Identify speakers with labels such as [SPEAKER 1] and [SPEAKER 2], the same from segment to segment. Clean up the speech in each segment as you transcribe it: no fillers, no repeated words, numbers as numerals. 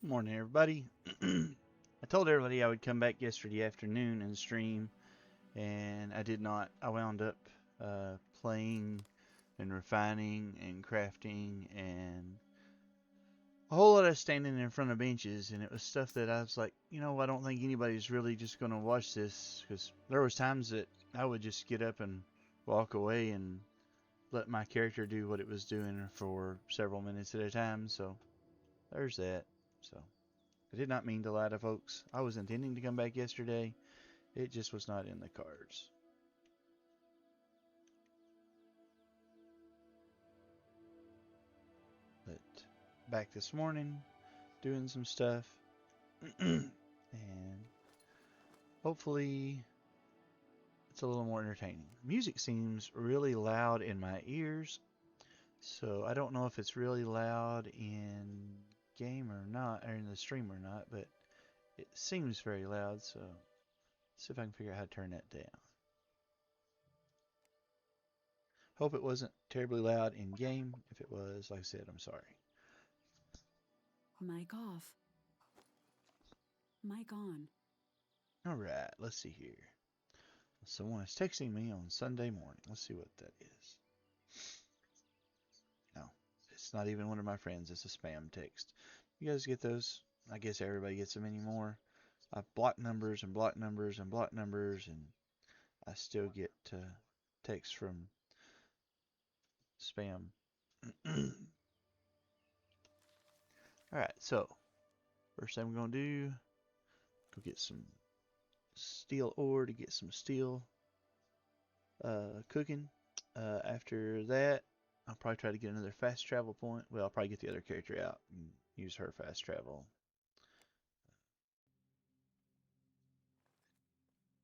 [SPEAKER 1] Morning, everybody. I told everybody I would come back yesterday afternoon and stream, and I did not. I wound up playing and refining and crafting and a whole lot of standing in front of benches, and it was stuff that I was like, I don't think anybody's really just going to watch this because there was times that I would just get up and walk away and let my character do what it was doing for several minutes at a time. So there's that. So. I did not mean to lie to folks. I was intending to come back yesterday. It just was not in the cards. But back this morning, doing some stuff. And hopefully it's a little more entertaining. Music seems really loud in my ears. So I don't know if it's really loud in game or not, or in the stream or not, but it seems very loud. So let's see if I can figure out how to turn that down. Hope it wasn't terribly loud in game. If it was, like I said, I'm sorry.
[SPEAKER 2] Mic off. Mic on.
[SPEAKER 1] All right, let's see here. Someone is texting me on Sunday morning. Let's see what that is. No, it's not even one of my friends. It's a spam text. You guys get those? I guess everybody gets them anymore. I block numbers and block numbers and block numbers, and I still get texts from spam. All right, so first thing we're gonna do, go get some steel ore to get some steel cooking. After that, I'll probably try to get another fast travel point. Well, I'll probably get the other character out and use her fast travel.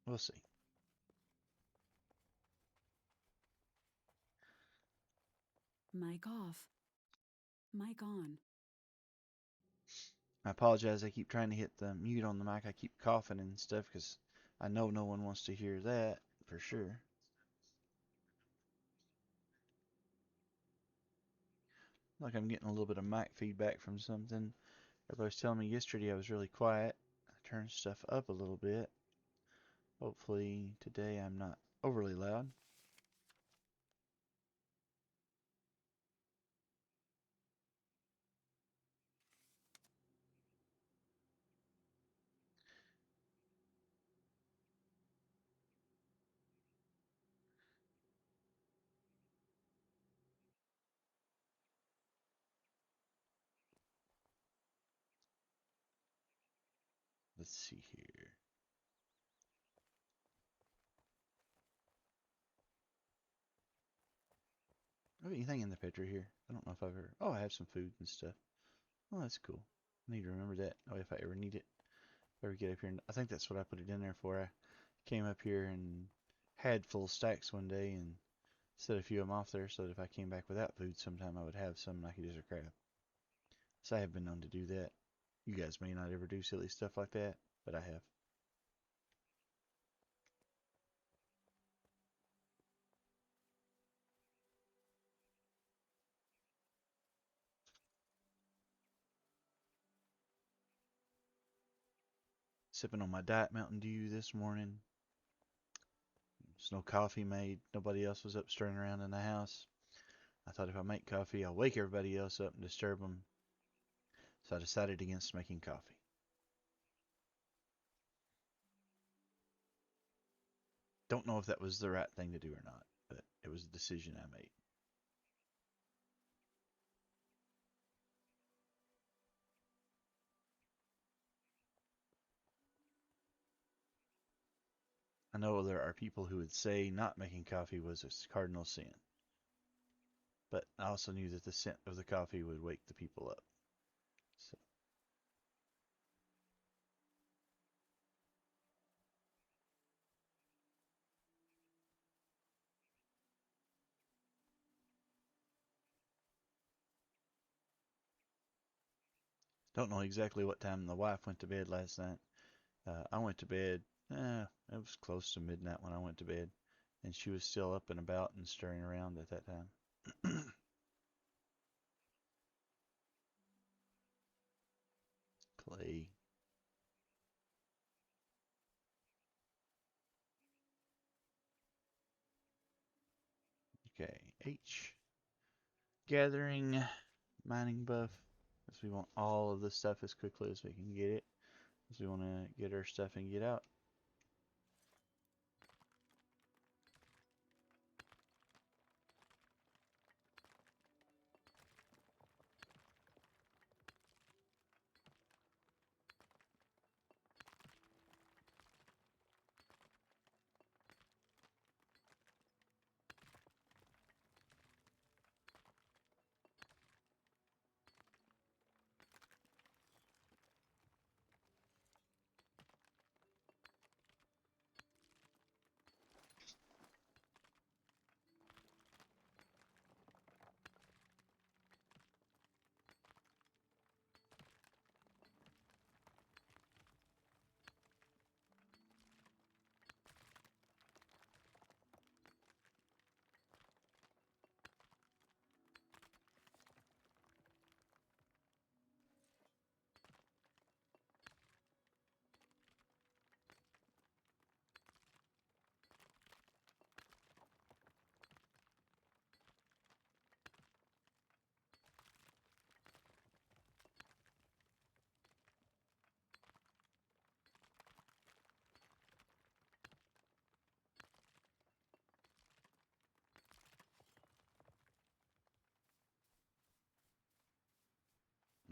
[SPEAKER 1] We'll see.
[SPEAKER 2] Mic off. Mic on.
[SPEAKER 1] I apologize. I keep trying to hit the mute on the mic. I keep coughing and stuff because I know no one wants to hear that for sure. Like I'm getting a little bit of mic feedback from something. Everybody was telling me yesterday I was really quiet. I turned stuff up a little bit. Hopefully today I'm not overly loud. Let's see here. Have anything in the picture here? I don't know if I've ever. Oh, I have some food and stuff. Oh, that's cool. I need to remember that. Oh, if I ever need it, if I ever get up here, and I think that's what I put it in there for. I came up here and had full stacks one day and set a few of them off there so that if I came back without food sometime, I would have some and I could use a crab. So I have been known to do that. You guys may not ever do silly stuff like that, but I have. Sipping on my Diet Mountain Dew this morning. There's no coffee made. Nobody else was up stirring around in the house. I thought if I make coffee, I'll wake everybody else up and disturb them. So I decided against making coffee. Don't know if that was the right thing to do or not, but it was a decision I made. I know there are people who would say not making coffee was a cardinal sin, but I also knew that the scent of the coffee would wake the people up. So don't know exactly what time the wife went to bed last night. I went to bed. It was close to midnight when I went to bed, and she was still up and about and stirring around at that time. H. Gathering mining buff. Because we want all of this stuff as quickly as we can get it. Because we want to get our stuff and get out.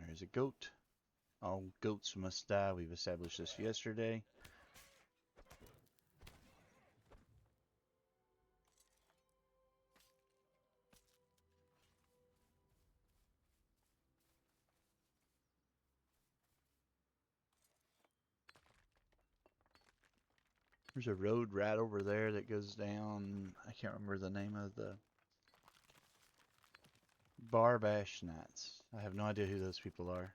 [SPEAKER 1] There's a goat. All goats must die. We've established this yesterday. There's a road right over there that goes down. I can't remember the name of the Barbash Knights. I have no idea who those people are.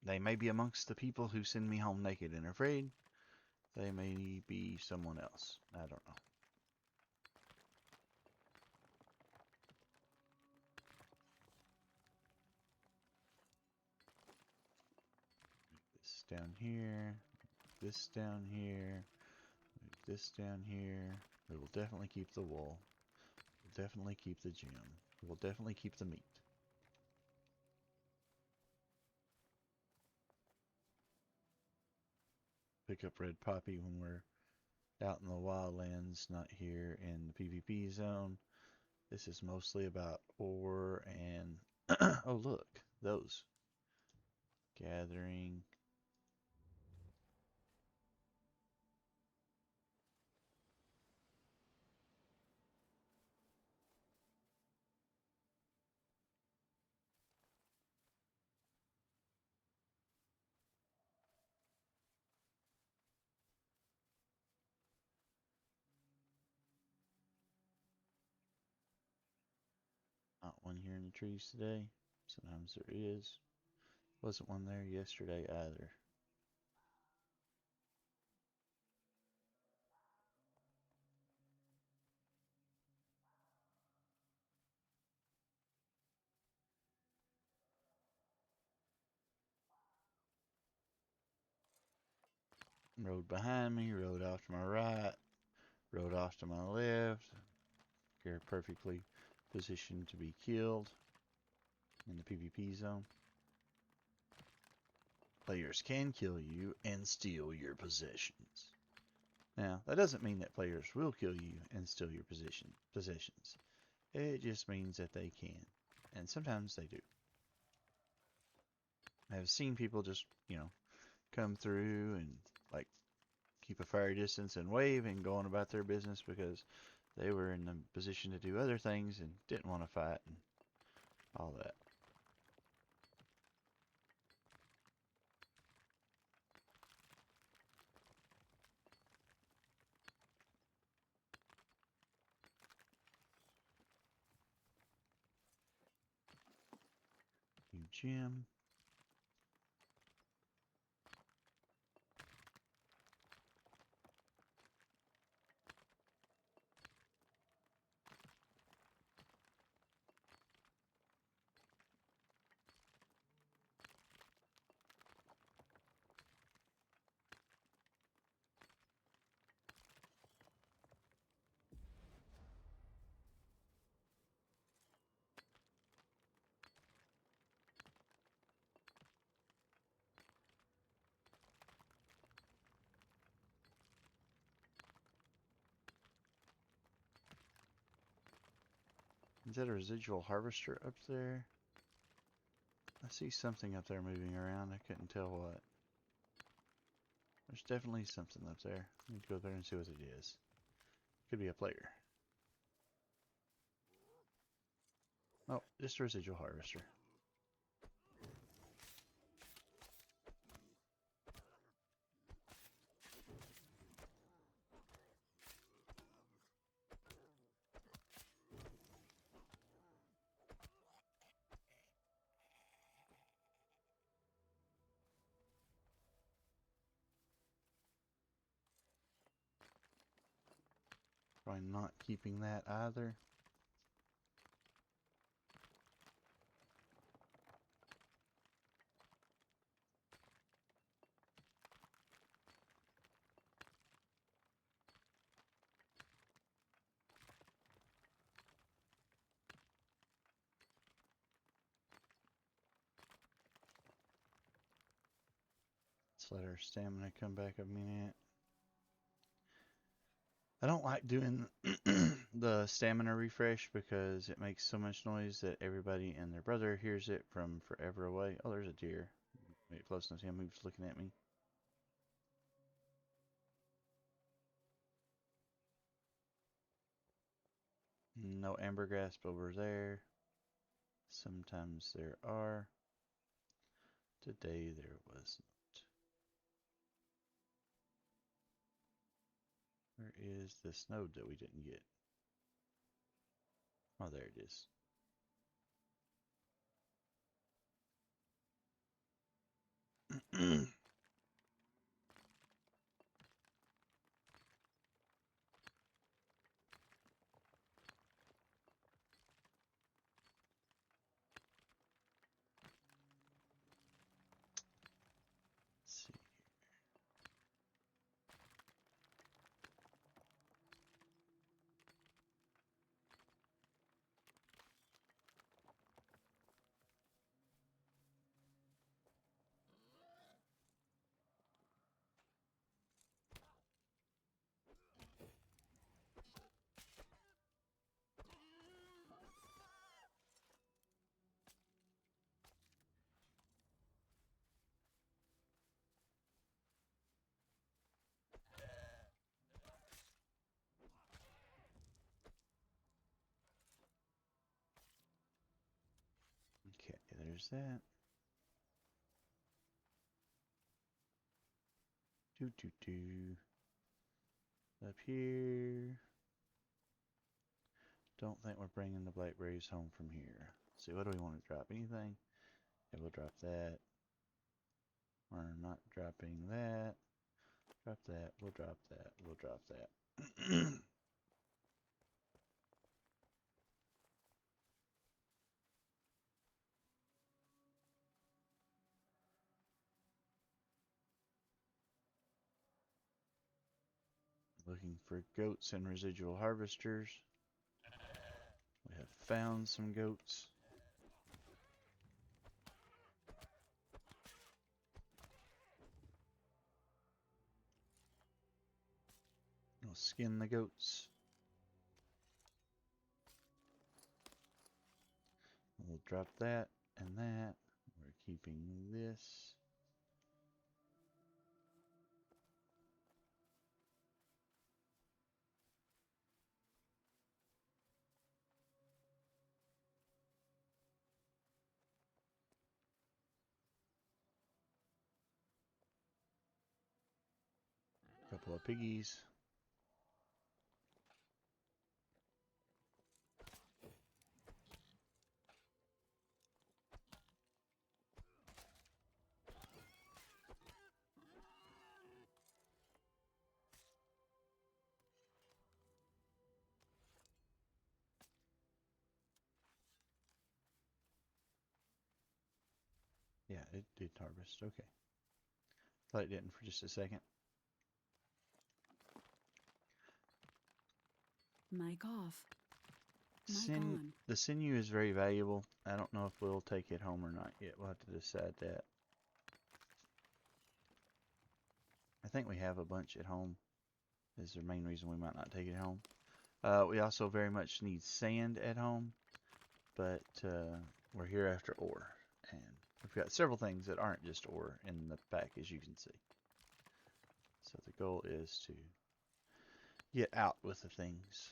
[SPEAKER 1] They may be amongst the people who send me home naked and afraid. They may be someone else. I don't know. This down here. This down here. Move this down here. We will definitely keep the wool. We'll definitely keep the gem. We'll definitely keep the meat. Pick up red poppy when we're out in the wildlands, not here in the PvP zone. This is mostly about ore and oh look, those. Gathering. Not one here in the trees today. Sometimes there is. Wasn't one there yesterday either. Road behind me, road off to my right, road off to my left. You're perfectly positioned to be killed in the PvP zone. Players can kill you and steal your possessions. Now, that doesn't mean that players will kill you and steal your possessions. It just means that they can. And sometimes they do. I've seen people just, come through and, like, keep a fire distance and wave and go on about their business because they were in the position to do other things and didn't want to fight and all that. New gym. Is that a residual harvester up there? I see something up there moving around. I couldn't tell what. There's definitely something up there. I need to go there and see what it is. Could be a player. Oh, just a residual harvester. Probably not keeping that either. Let's let our stamina come back a minute. I don't like doing the stamina refresh because it makes so much noise that everybody and their brother hears it from forever away. Oh, there's a deer. Wait, close enough to him who's looking at me. No ambergris over there. Sometimes there are. Today there was not. Where is this node that we didn't get? Oh, there it is. Let's see. Okay, there's that. Do. Up here. Don't think we're bringing the blackberries home from here. Let's see, what do we want to drop? Anything? Okay, we'll drop that. We're not dropping that. Drop that. We'll drop that. We'll drop that. Looking for goats and residual harvesters. We have found some goats. We'll skin the goats. We'll drop that and that. We're keeping this. Couple of piggies. Yeah, it did harvest. Okay. Thought it didn't for just a second.
[SPEAKER 2] Mic off. Mic on.
[SPEAKER 1] The sinew is very valuable. I don't know if we'll take it home or not yet. We'll have to decide that. I think we have a bunch at home. Is the main reason we might not take it home. We also very much need sand at home. but we're here after ore, and we've got several things that aren't just ore in the pack, as you can see. So the goal is to get out with the things.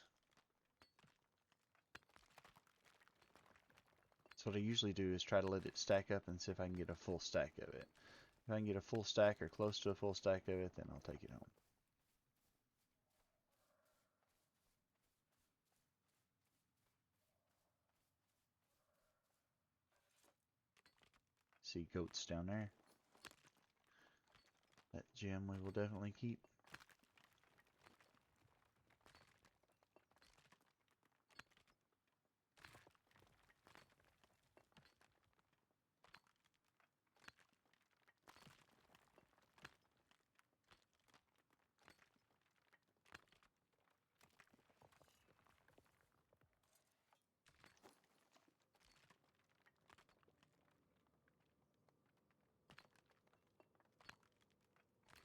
[SPEAKER 1] So what I usually do is try to let it stack up and see if I can get a full stack of it. If I can get a full stack or close to a full stack of it, then I'll take it home. See goats down there. That gem we will definitely keep.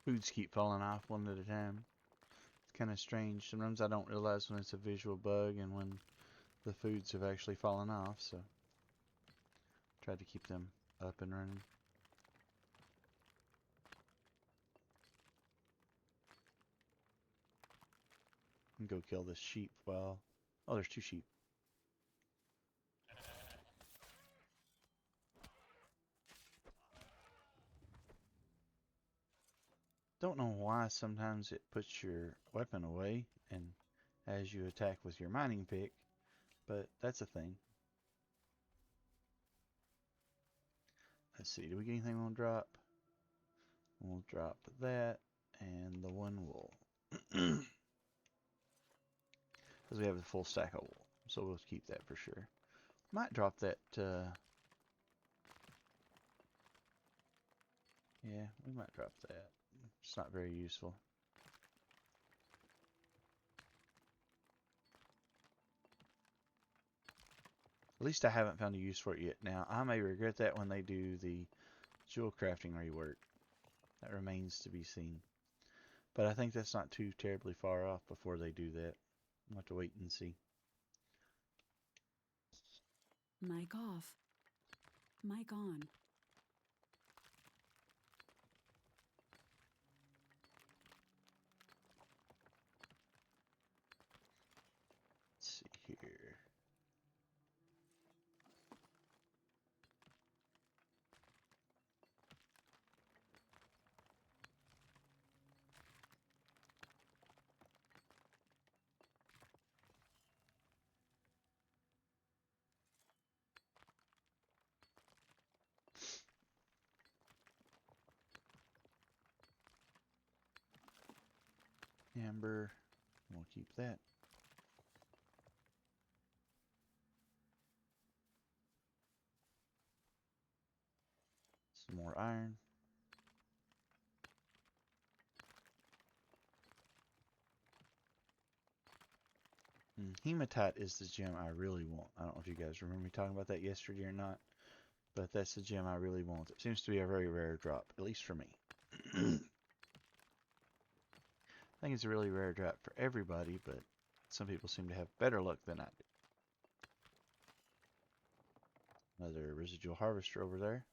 [SPEAKER 1] Foods keep falling off one at a time. It's kind of strange. Sometimes I don't realize when it's a visual bug and when the foods have actually fallen off, so try to keep them up and running. And go kill this sheep while... Oh, there's 2 sheep. Don't know why sometimes it puts your weapon away and as you attack with your mining pick, but that's a thing. Let's see, do we get anything we'll drop? We'll drop that, and the one will... Because we have the full stack of wool, so we'll keep that for sure. Might drop that, yeah, we might drop that. It's not very useful. At least I haven't found a use for it yet. Now, I may regret that when they do the jewel crafting rework. That remains to be seen. But I think that's not too terribly far off before they do that. We'll have to wait and see.
[SPEAKER 2] Mic off. Mic on.
[SPEAKER 1] Let's see here. Amber, we'll keep that. Some more iron. Hematite is the gem I really want. I don't know if you guys remember me talking about that yesterday or not, but that's the gem I really want. It seems to be a very rare drop, at least for me. I think it's a really rare drop for everybody, but some people seem to have better luck than I do. Another residual harvester over there.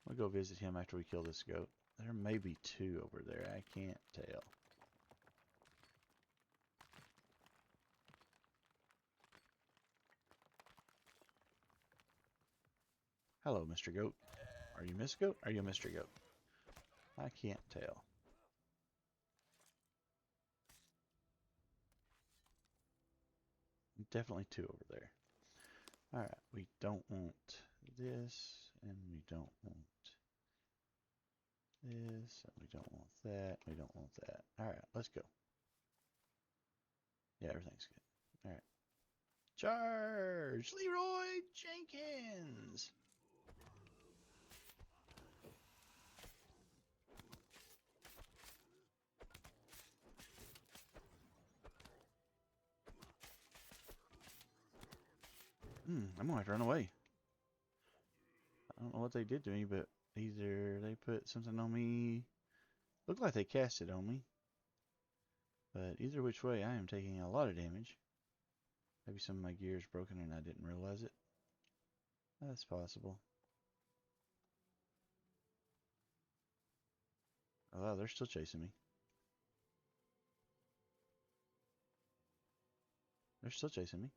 [SPEAKER 1] We'll go visit him after we kill this goat. There may be 2 over there. I can't tell. Hello, Mr. Goat. Are you Miss Goat? Are you Mr. Goat? I can't tell. Definitely 2 over there. Alright, we don't want this, and we don't want this, and we don't want that, we don't want that. Alright, let's go. Yeah, everything's good. Alright. Charge! Leroy Jenkins! I'm gonna have to run away. I don't know what they did to me, but either they put something on me. Looked like they cast it on me. But either which way, I am taking a lot of damage. Maybe some of my gear's broken and I didn't realize it. That's possible. Oh, they're still chasing me. They're still chasing me.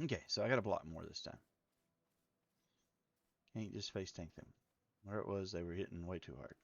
[SPEAKER 1] Okay, so I got a block more this time. Can't just face tank them. Where it was, they were hitting way too hard.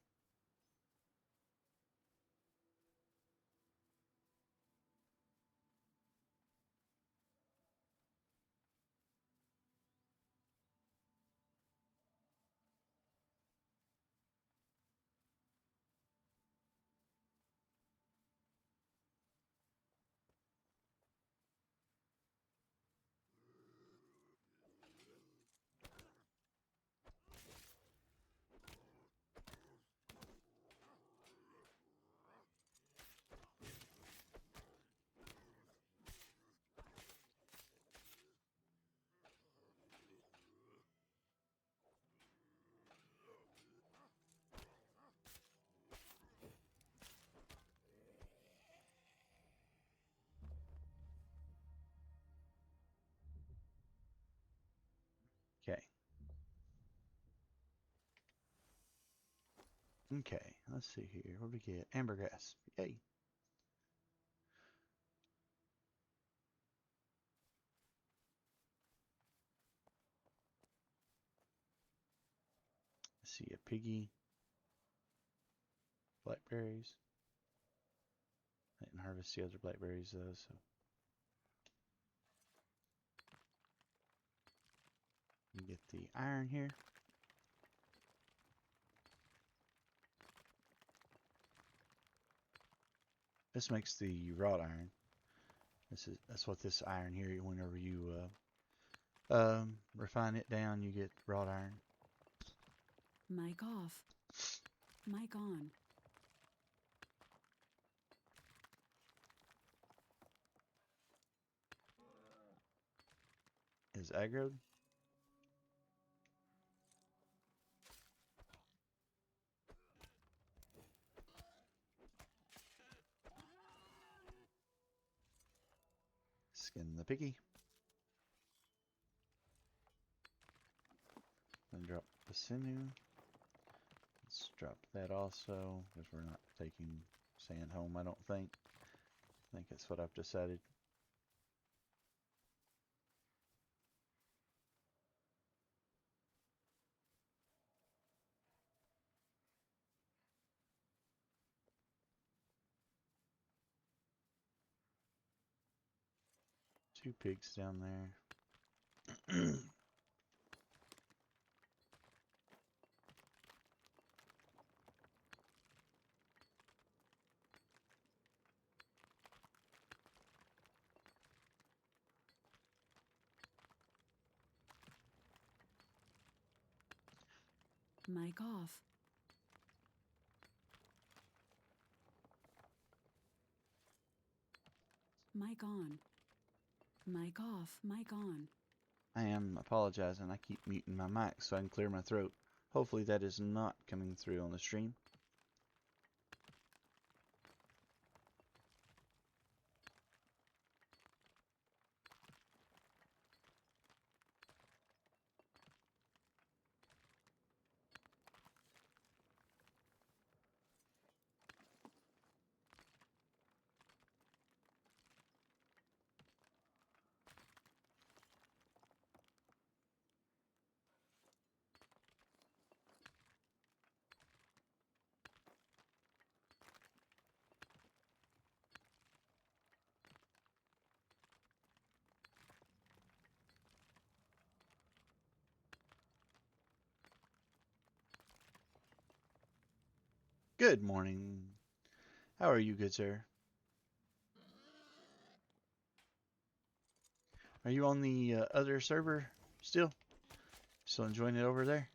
[SPEAKER 1] Okay. Okay, let's see here. What do we get? Ambergrass. Yay. Let's see, a piggy. Blackberries. I didn't harvest the other blackberries though, so. You get the iron here. This makes the wrought iron. That's what this iron here. Whenever you refine it down, you get wrought iron.
[SPEAKER 2] Mic off. Mic on.
[SPEAKER 1] Is aggroed. Skin the piggy. Then drop the sinew. Let's drop that also, because we're not taking sand home, I don't think. I think that's what I've decided. Two pigs down there.
[SPEAKER 2] Mic off. Mic on. Mic off. Mic on.
[SPEAKER 1] I am apologizing. I keep muting my mic so I can clear my throat. Hopefully that is not coming through on the stream. Good morning. How are you, good sir? Are you on the other server still? Still enjoying it over there?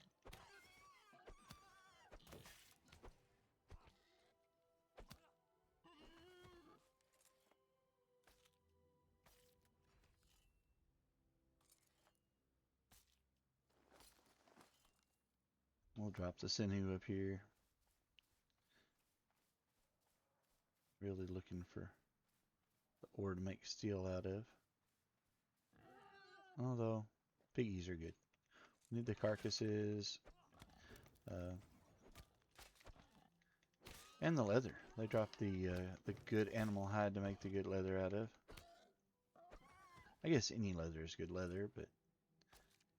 [SPEAKER 1] We'll drop the sinew up here. Really looking for the ore to make steel out of. Although, piggies are good. We need the carcasses. Uh, and the leather. They drop the good animal hide to make the good leather out of. I guess any leather is good leather, but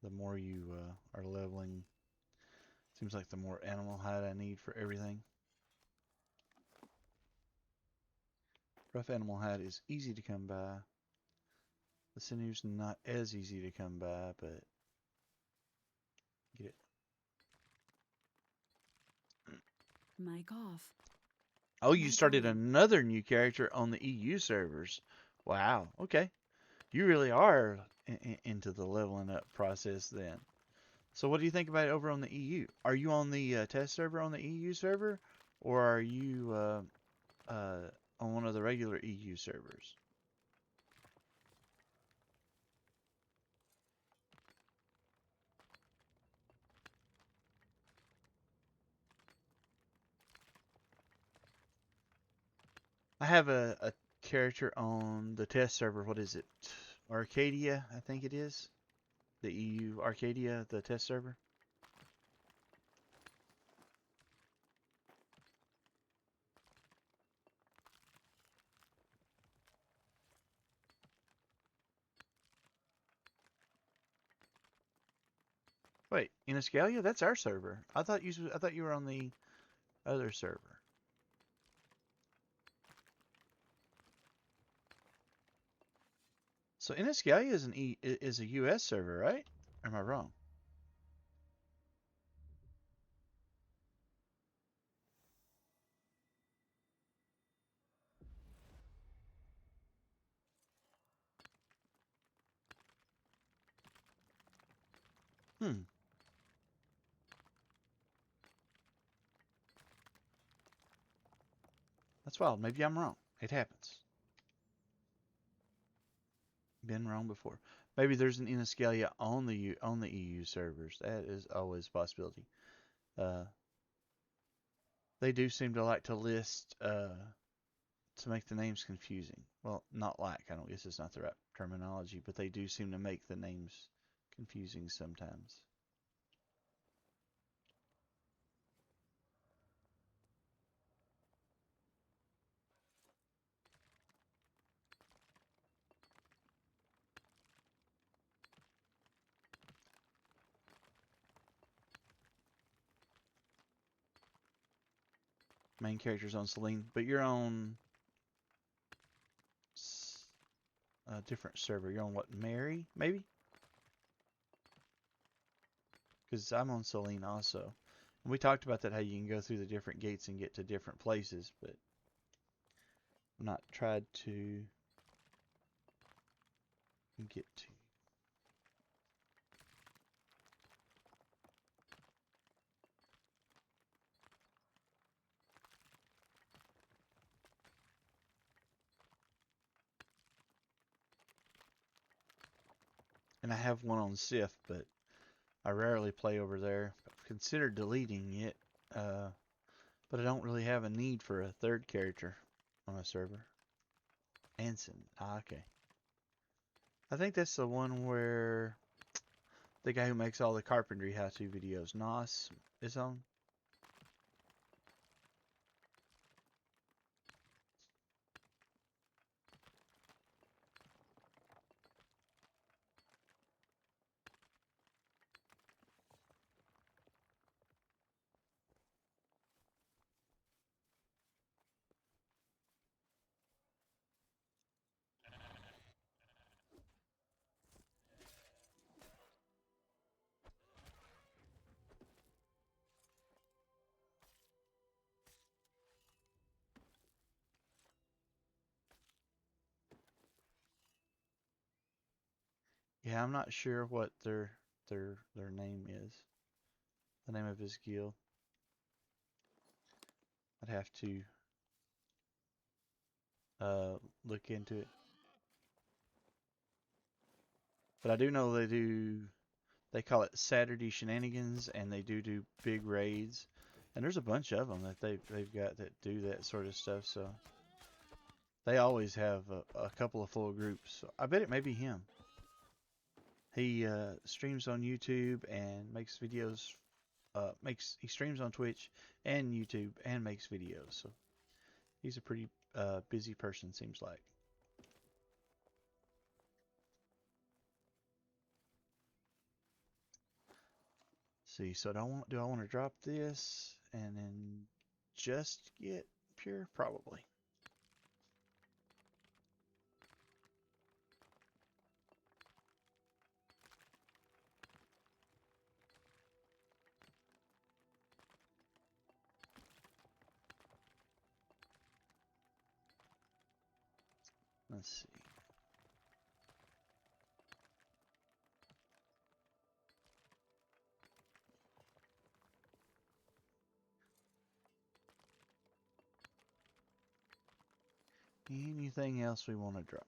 [SPEAKER 1] the more you are leveling, seems like the more animal hide I need for everything. Rough animal hide is easy to come by. The sinew's not as easy to come by, but get it.
[SPEAKER 2] Mic off.
[SPEAKER 1] Oh, you
[SPEAKER 2] Mic
[SPEAKER 1] started
[SPEAKER 2] on.
[SPEAKER 1] another new character on the EU servers. Wow. Okay. You really are into the leveling up process then. So what do you think about it over on the EU? Are you on the test server on the EU server, or are you on one of the regular EU servers? I have a character on the test server. What is it? Arcadia, I think it is. The EU Arcadia, the test server. Wait, Inescalia? That's our server. I thought you were on the other server. So Inescalia is a US server, right? Or am I wrong? Hmm. That's wild. Maybe I'm wrong. It happens. Been wrong before. Maybe there's an Inescalia on the EU servers. That is always a possibility. Uh, they do seem to like to list to make the names confusing. Well, not like. I don't guess it's not the right terminology, but they do seem to make the names confusing sometimes. Main character's on Celine, but you're on a different server. You're on what, Mary, maybe? Because I'm on Celine also. And we talked about that, how you can go through the different gates and get to different places, but I've not tried to get to. And I have one on Sif, but I rarely play over there. I've considered deleting it, uh, but I don't really have a need for a third character on a server. Anson. Ah, okay. I think that's the one where the guy who makes all the carpentry how-to videos, Nos, is on. Yeah, I'm not sure what their name is. The name of his guild. I'd have to look into it. But I do know they do They call it Saturday Shenanigans, and they do big raids. And there's a bunch of them that they've got that do that sort of stuff. So they always have a couple of full groups. So I bet it may be him. He streams on YouTube and makes videos. He streams on Twitch and YouTube and makes videos. So he's a pretty busy person, seems like. See, so do I want to drop this and then just get pure? Probably. Let's see. Anything else we want to drop?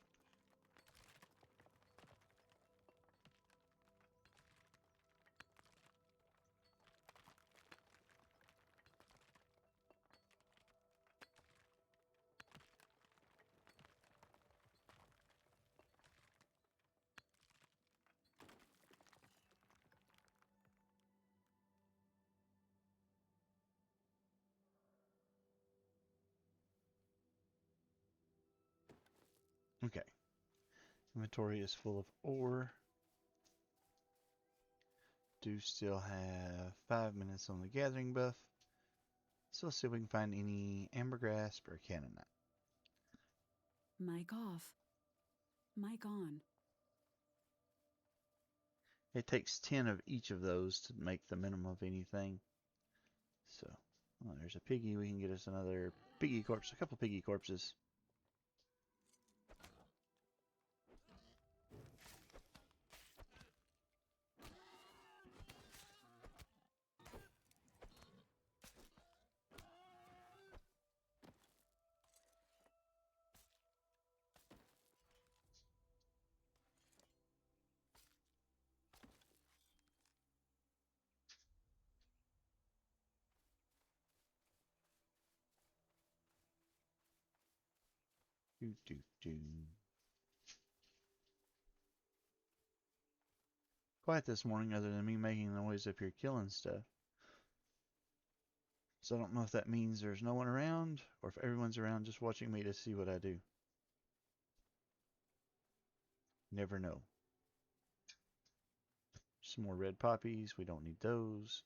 [SPEAKER 1] Okay. Inventory is full of ore. Do still have 5 minutes on the gathering buff. So let's see if we can find any ambergris or cannonite.
[SPEAKER 2] Mic off. Mic on.
[SPEAKER 1] It takes 10 of each of those to make the minimum of anything. So, well, there's a piggy. We can get us another piggy corpse, a couple piggy corpses. Do, do, do. Quiet this morning other than me making noise up here killing stuff. So I don't know if that means there's no one around or if everyone's around just watching me to see what I do. Never know. Some more red poppies. We don't need those.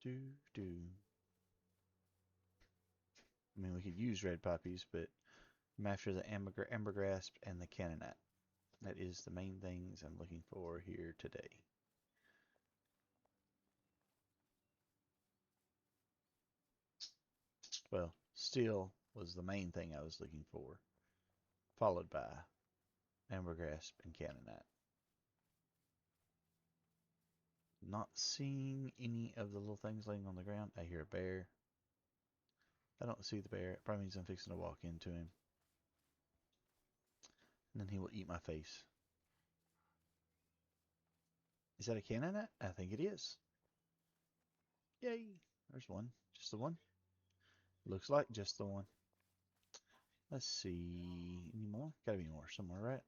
[SPEAKER 1] Do, do. I mean, we could use red poppies, but I'm after the ambergris and the cannonite. That is the main things I'm looking for here today. Well, steel was the main thing I was looking for, followed by ambergris and cannonite. Not seeing any of the little things laying on the ground. I hear a bear. I don't see the bear. It probably means I'm fixing to walk into him. And then he will eat my face. Is that a cannonite? I think it is. Yay! There's one. Just the one. Looks like just the one. Let's see. Any more? Gotta be more somewhere, right?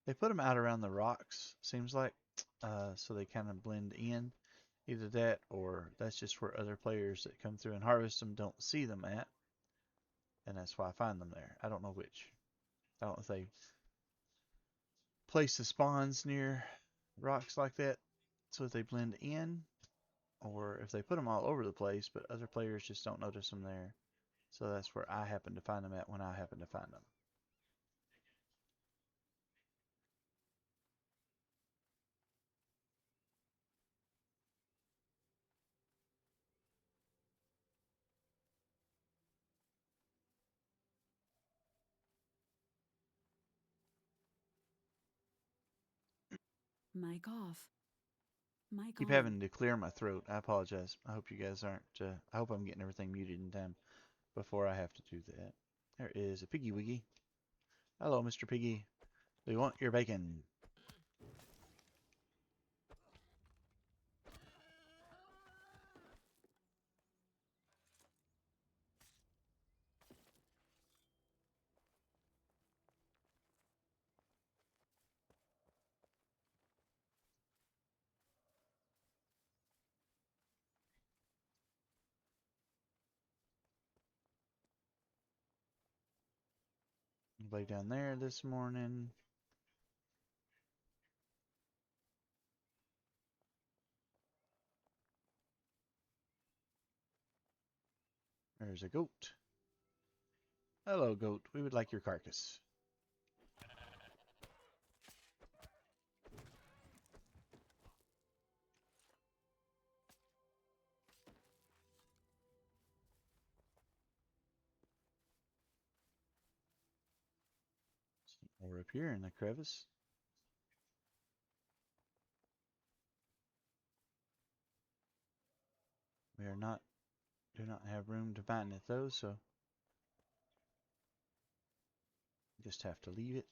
[SPEAKER 1] They put them out around the rocks, seems like, so they kind of blend in. Either that or that's just where other players that come through and harvest them don't see them at. And that's why I find them there. I don't know which. I don't know if they place the spawns near rocks like that so that they blend in, or if they put them all over the place, but other players just don't notice them there. So that's where I happen to find them at when I happen to find them.
[SPEAKER 2] Mic off. Mic
[SPEAKER 1] Keep
[SPEAKER 2] on.
[SPEAKER 1] having to clear my throat. I apologize. I hope you guys aren't. I hope I'm getting everything muted in time before I have to do that. There is a piggy wiggy. Hello, Mr. Piggy. We want your bacon. Lay down there this morning. There's a goat. Hello, goat. We would like your carcass. We're up here in the crevice. We are not do not have room to mine it though, so just have to leave it.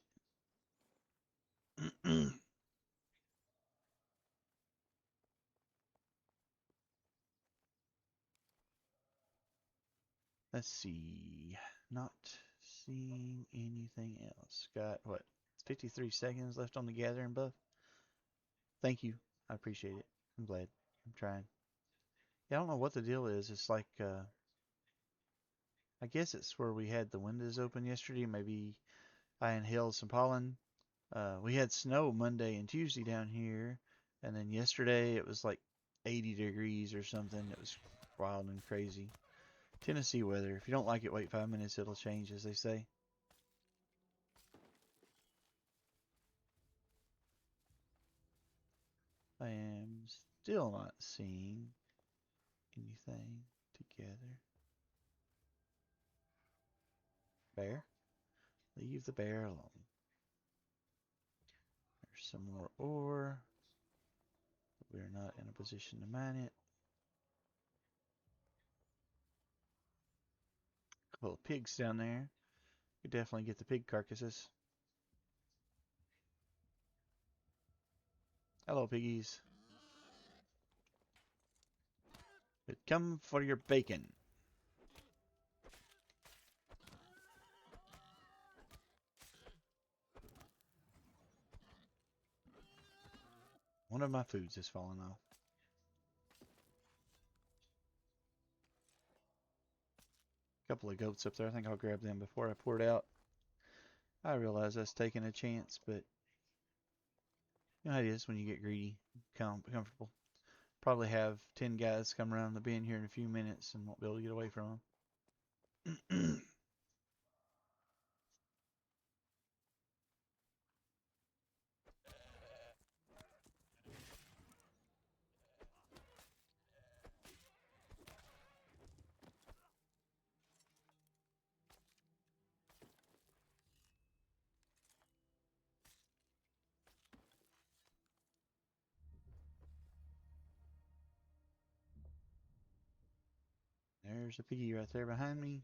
[SPEAKER 1] Let's see. Not seeing anything else. Got what? 53 seconds left on the gathering buff. Thank you. I appreciate it. I'm glad. I'm trying. Yeah, I don't know what the deal is. It's like I guess it's where we had the windows open yesterday. Maybe I inhaled some pollen. We had snow Monday and Tuesday down here, and then yesterday it was like 80 degrees or something. It was wild and crazy. Tennessee weather. If you don't like it, wait 5 minutes. It'll change, as they say. I am still not seeing anything together. Bear? Leave the bear alone. There's some more ore. We're not in a position to mine it. A couple of pigs down there. Could definitely get the pig carcasses. Hello, piggies. But come for your bacon. One of my foods has fallen off. A couple of goats up there. I think I'll grab them before I pour it out. I realize that's taking a chance, but you know how it is when you get greedy, comfortable. Probably have 10 guys come around the bend here in a few minutes and won't be able to get away from them. There's a piggy right there behind me.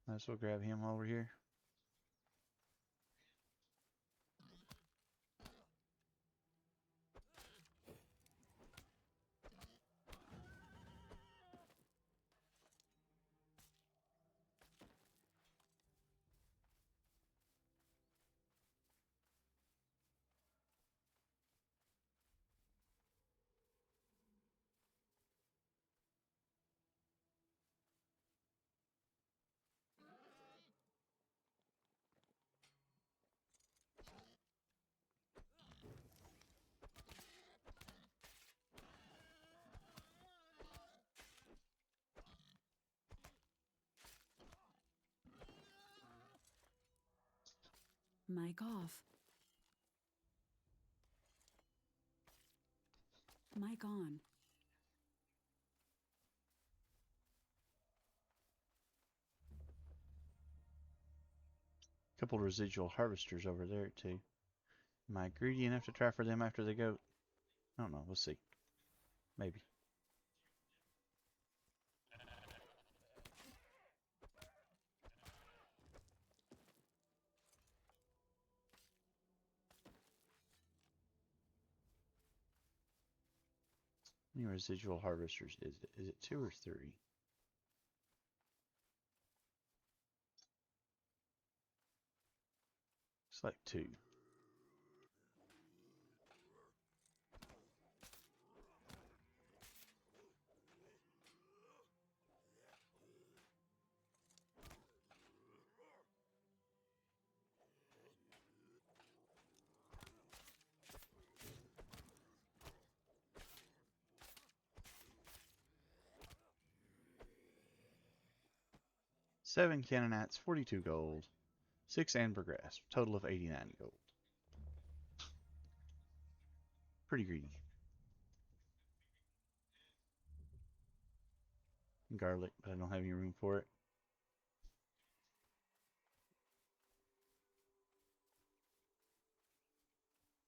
[SPEAKER 1] Might as well grab him while we're here.
[SPEAKER 2] Mic off. Mic on.
[SPEAKER 1] Couple residual harvesters over there too. Am I greedy enough to try for them after the goat? I don't know. We'll see. Maybe. How many residual harvesters is it? Is it 2 or 3? It's like 2. Seven Canaanites, 42 gold. 6 amber grass, total of 89 gold. Pretty greedy. Garlic, but I don't have any room for it.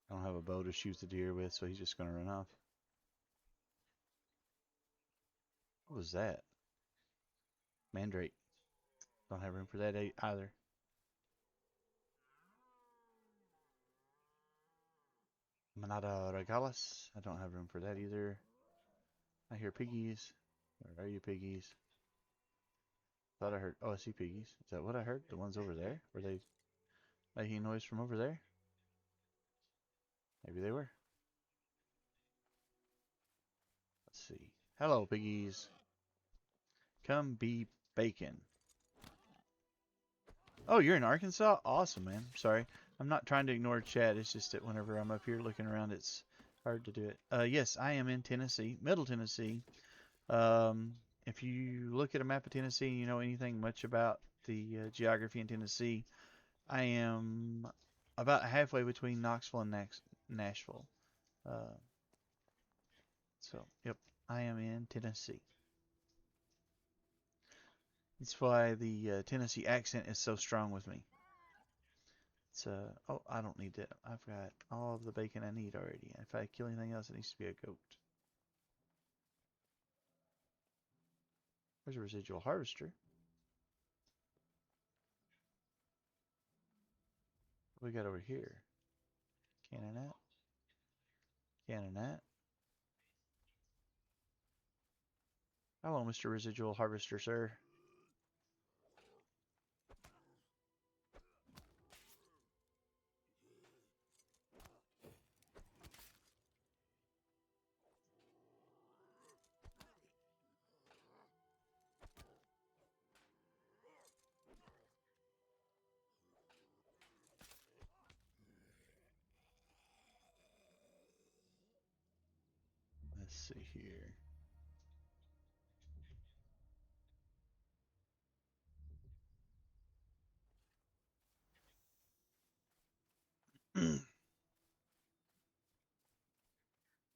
[SPEAKER 1] I don't have a bow to shoot the deer with, so he's just going to run off. What was that? Mandrake. Don't have room for that either. Manada regalas. I don't have room for that either. I hear piggies. Where are you, piggies? Thought I heard. Oh, I see piggies. Is that what I heard? The ones over there? Were they making noise from over there? Maybe they were. Let's see. Hello, piggies. Come be bacon. Oh, you're in Arkansas? Awesome, man. Sorry. I'm not trying to ignore chat. It's just that whenever I'm up here looking around, it's hard to do it. Yes, I am in Tennessee, Middle Tennessee. If you look at a map of Tennessee and you know anything much about the geography in Tennessee, I am about halfway between Knoxville and Nashville. Uh, so, yep, I am in Tennessee. That's why the Tennessee accent is so strong with me. It's oh, I don't need that. I've got all of the bacon I need already. If I kill anything else, it needs to be a goat. There's a residual harvester. What we got over here? Cannon that. Cannon that. Hello, Mr. Residual Harvester, sir. Let's see here.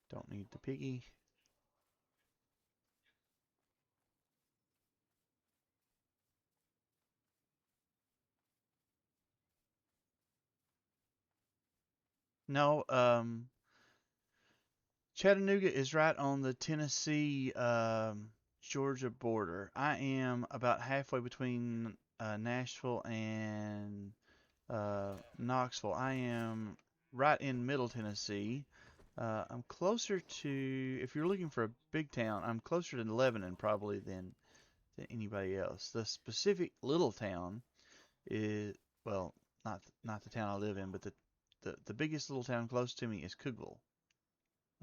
[SPEAKER 1] Don't need the piggy. No, Chattanooga is right on the Tennessee Georgia border. I am about halfway between Nashville and Knoxville. I am right in Middle Tennessee. I'm closer to, if you're looking for a big town, I'm closer to Lebanon probably than anybody else. The specific little town is, well, not the town I live in, but the biggest little town close to me is Cookville.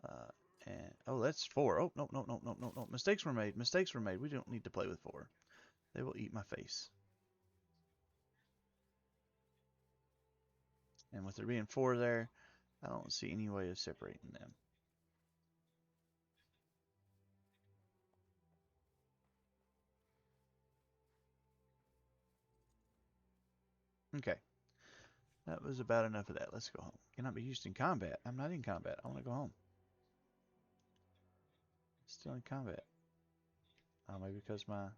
[SPEAKER 1] Uh, and oh, that's 4. Oh, no, no, no, no, no, no. Mistakes were made. Mistakes were made. We don't need to play with 4. They will eat my face. And with there being 4 there, I don't see any way of separating them. Okay. That was about enough of that. Let's go home. Cannot be used in combat. I'm not in combat. I want to go home. Still in combat. Oh, maybe because my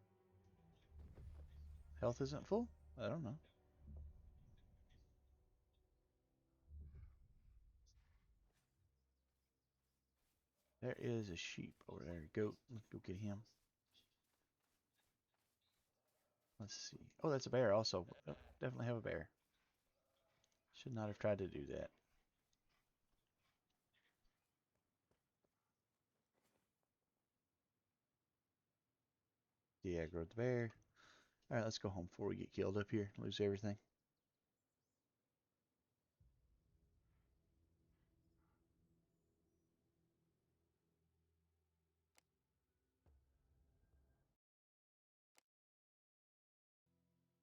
[SPEAKER 1] health isn't full? I don't know. There is a sheep over there. Goat. Let's go get him. Let's see. Oh, that's a bear also. Oh, definitely have a bear. Should not have tried to do that. De-aggroed the bear. Alright, let's go home before we get killed up here. Lose everything.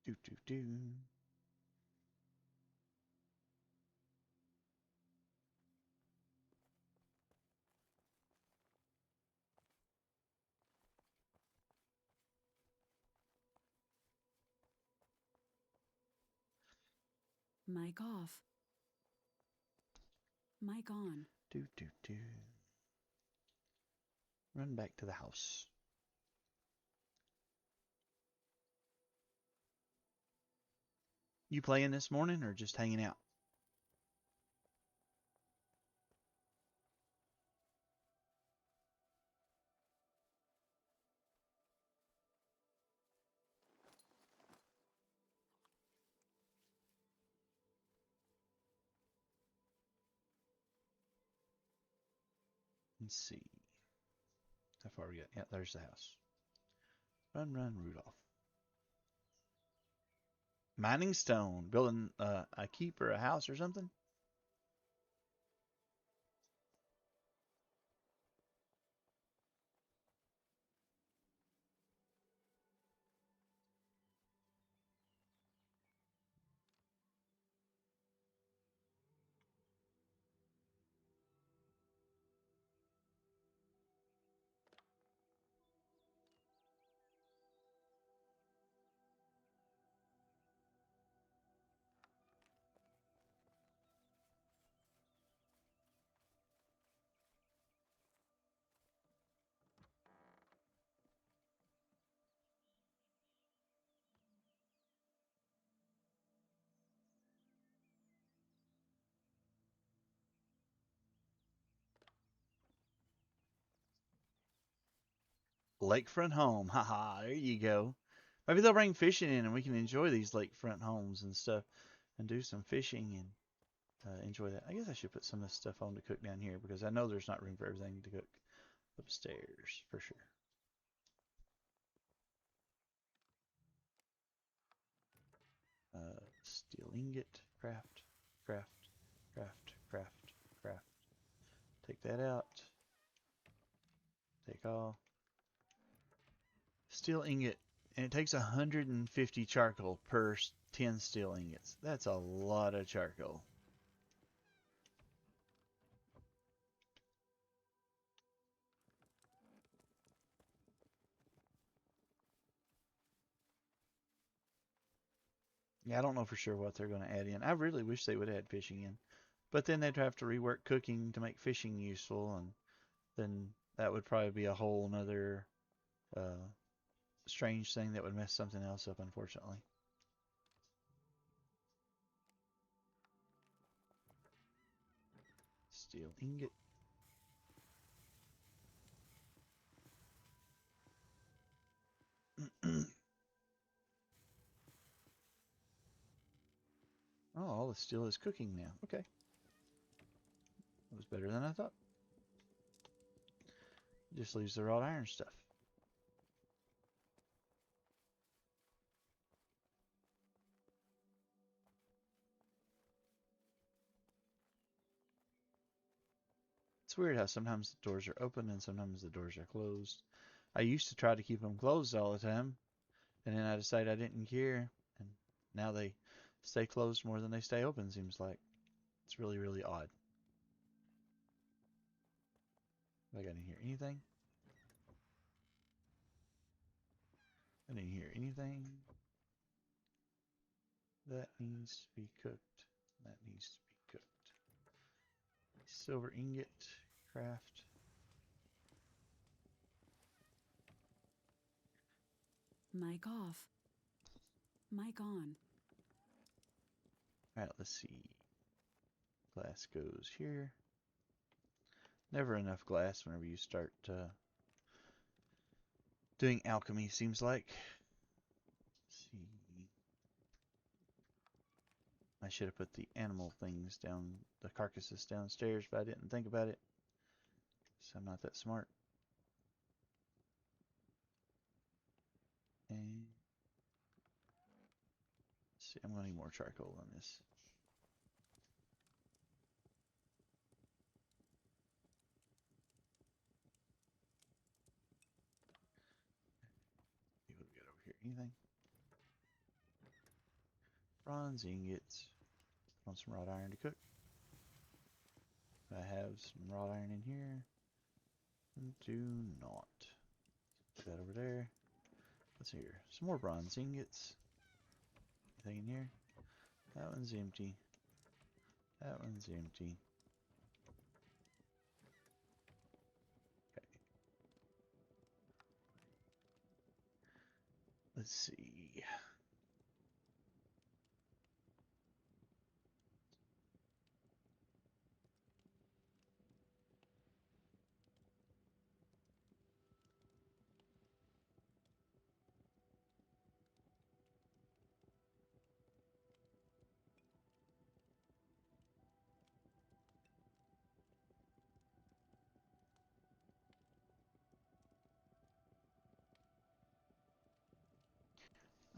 [SPEAKER 1] Do do do.
[SPEAKER 2] Mic off. Mic on.
[SPEAKER 1] Do do do. Run back to the house. You playing this morning or just hanging out? Let's see. How far we got? Yeah, there's the house. Run, run, Rudolph. Mining stone. Building a keep or a house or something? Lakefront home. Haha, there you go. Maybe they'll bring fishing in and we can enjoy these lakefront homes and stuff and do some fishing and enjoy that. I guess I should put some of this stuff on to cook down here because I know there's not room for everything to cook upstairs for sure. Steel ingot, craft, craft, craft, craft, craft. Take that out. Take all. Steel ingot. And it takes 150 charcoal per 10 steel ingots. That's a lot of charcoal. Yeah, I don't know for sure what they're going to add in. I really wish they would add fishing in. But then they'd have to rework cooking to make fishing useful, and then that would probably be a whole nother uh, strange thing that would mess something else up, unfortunately. Steel ingot. Oh, all the steel is cooking now. Okay. That was better than I thought. Just leaves the wrought iron stuff. It's weird how sometimes the doors are open and sometimes the doors are closed. I used to try to keep them closed all the time, and then I decided I didn't care, and now they stay closed more than they stay open, seems like. It's really, really odd. I didn't hear anything. I didn't hear anything. That needs to be cooked. That needs to be cooked. Silver ingot, craft.
[SPEAKER 2] Mic off. Mic on.
[SPEAKER 1] Alright, let's see. Glass goes here. Never enough glass whenever you start doing alchemy, seems like. Let's see. I should have put the animal things down, the carcasses downstairs, but I didn't think about it. So I'm not that smart. And let's see, I'm gonna need more charcoal on this. See what we got over here. Anything? Bronze ingots. Want some wrought iron to cook? I have some wrought iron in here. Do not. Put that over there. What's here? Some more bronze ingots. Anything in here? That one's empty. That one's empty. Okay. Let's see.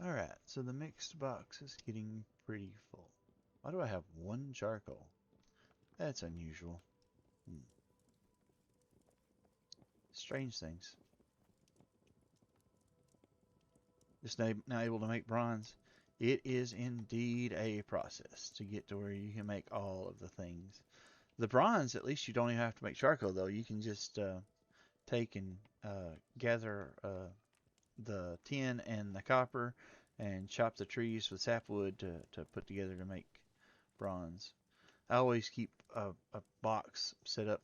[SPEAKER 1] Alright, so the mixed box is getting pretty full. Why do I have one charcoal? That's unusual. Strange things. Just now able to make bronze. It is indeed a process to get to where you can make all of the things. The bronze, at least you don't even have to make charcoal, though. You can just take and gather the tin and the copper and chop the trees with sapwood to put together to make bronze. I always keep a box set up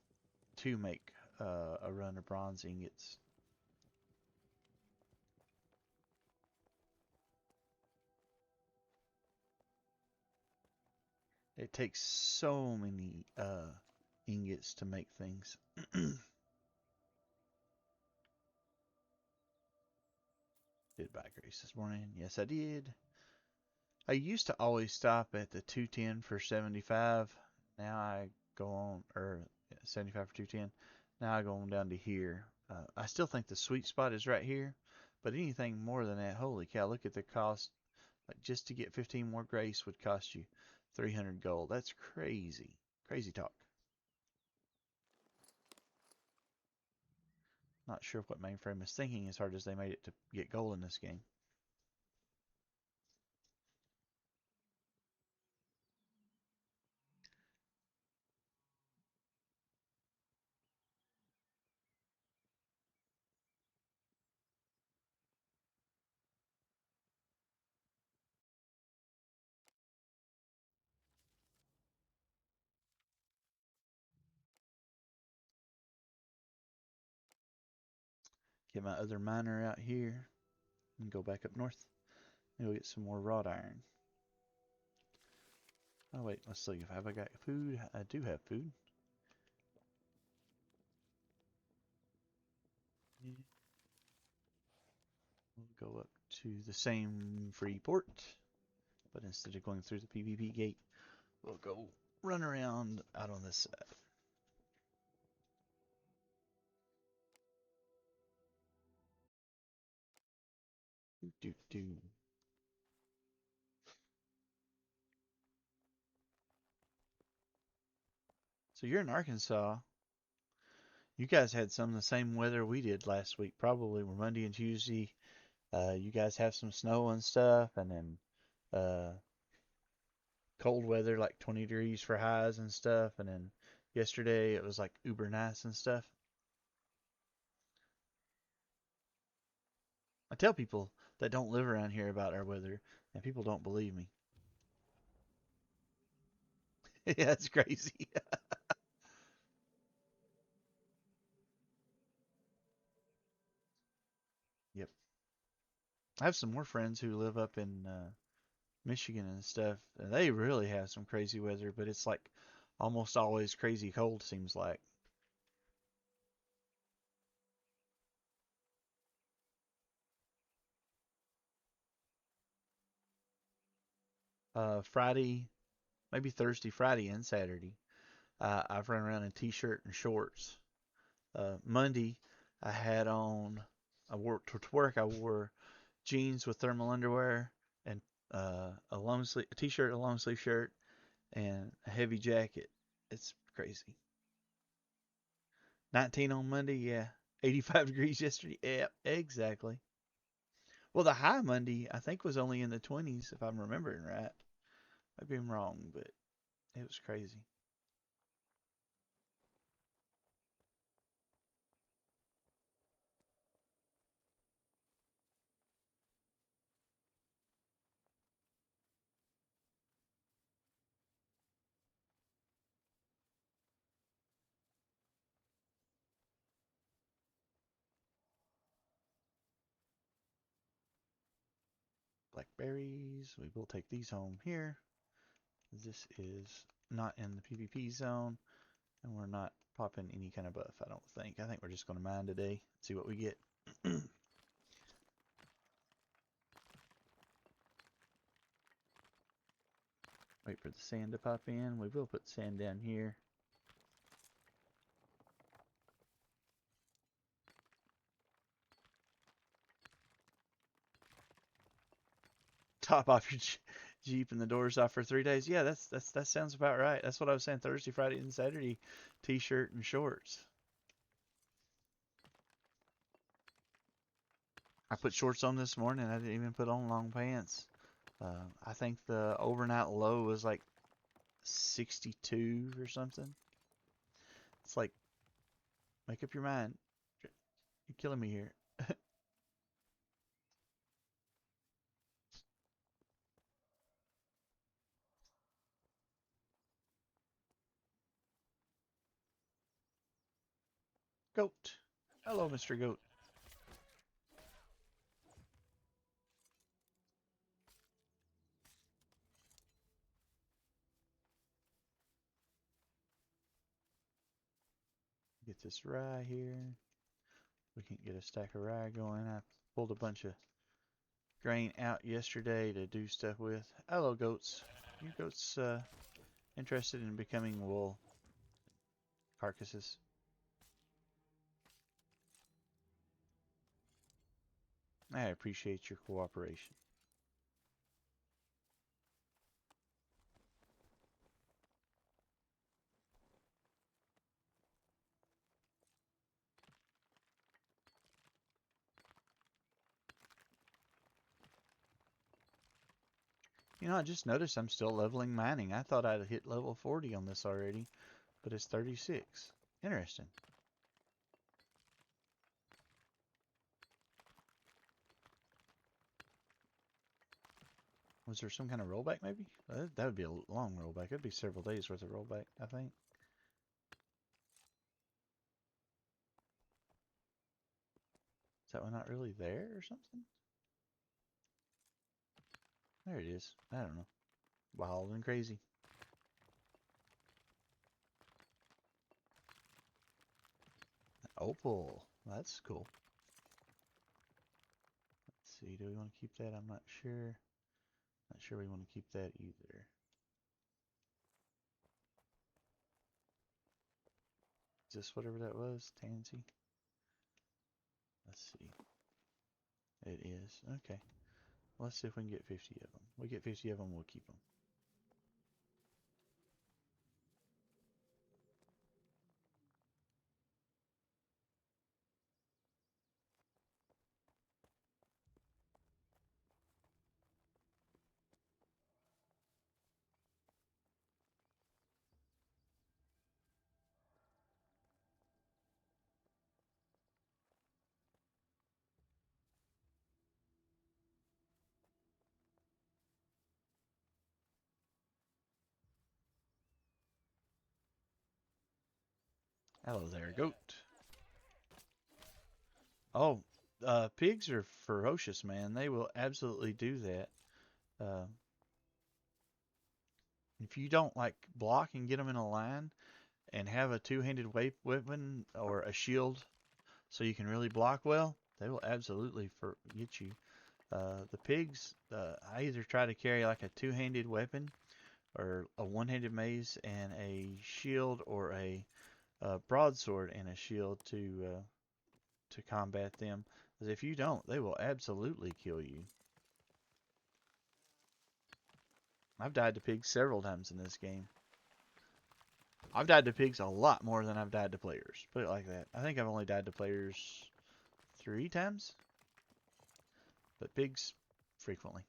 [SPEAKER 1] to make a run of bronze ingots. It takes so many ingots to make things. Did buy Grace this morning? Yes, I did. I used to always stop at the 210 for 75. Now I go on, or 75 for 210. Now I go on down to here. I still think the sweet spot is right here, but anything more than that, holy cow, look at the cost. Like just to get 15 more Grace would cost you 300 gold. That's crazy. Crazy talk. Not sure what Mainframe is thinking as hard as they made it to get gold in this game. Get my other miner out here and go back up north and go get some more wrought iron. Oh wait, let's see. Have I got food? I do have food. We'll go up to the same free port, but instead of going through the PvP gate, we'll go run around out on this side. Do do. So you're in Arkansas. You guys had some of the same weather we did last week. Probably were Monday and Tuesday. You guys have some snow and stuff, and then uh, cold weather, like 20 degrees for highs and stuff. And then yesterday it was like uber nice and stuff. I tell people that don't live around here about our weather, and people don't believe me. Yeah, it's crazy. Yep. I have some more friends who live up in Michigan and stuff, and they really have some crazy weather, but it's like almost always crazy cold, seems like. Friday, maybe Thursday, Friday, and Saturday, I've run around in t-shirt and shorts. Monday, I had on, I wore to work. I wore jeans with thermal underwear and a long sleeve a t-shirt, a long sleeve shirt, and a heavy jacket. It's crazy. 19 on Monday, yeah. 85 degrees yesterday. Yeah, exactly. Well, the high Monday I think was only in the 20s if I'm remembering right. Maybe I'm wrong, but it was crazy. Blackberries. We will take these home here. This is not in the PvP zone, and we're not popping any kind of buff, I don't think. I think we're just going to mine today, see what we get. Wait for the sand to pop in. We will put sand down here. Top off your Jeep and the doors off for 3 days. Yeah, that sounds about right. That's what I was saying. Thursday, Friday, and Saturday, t-shirt and shorts. I put shorts on this morning. I didn't even put on long pants. I think the overnight low was like 62 or something. It's like, make up your mind. You're killing me here. Goat. Hello, Mr. Goat. Get this rye here. We can get a stack of rye going. I pulled a bunch of grain out yesterday to do stuff with. Hello, goats. You goats interested in becoming wool carcasses? I appreciate your cooperation. You know, I just noticed I'm still leveling mining. I thought I'd hit level 40 on this already, but it's 36. Interesting. Was there some kind of rollback maybe? That would be a long rollback. It'd be several days worth of rollback, I think. Is that one not really there or something? There it is. I don't know. Wild and crazy. Opal. That's cool. Let's see. Do we want to keep that? I'm not sure. Not sure we want to keep that either. Is this whatever that was? Tansy? Let's see. It is. Okay. Let's see if we can get 50 of them. We get 50 of them, we'll keep them. Hello there, goat. Oh, pigs are ferocious, man. They will absolutely do that. Uh, if you don't like block and get them in a line and have a two-handed weapon or a shield so you can really block well, they will absolutely get you. The pigs, I either try to carry like a two-handed weapon or a one-handed mace and a shield, or a broadsword and a shield to combat them. Because if you don't, they will absolutely kill you. I've died to pigs several times in this game. I've died to pigs a lot more than I've died to players. Put it like that. I think I've only died to players 3 times, but pigs frequently.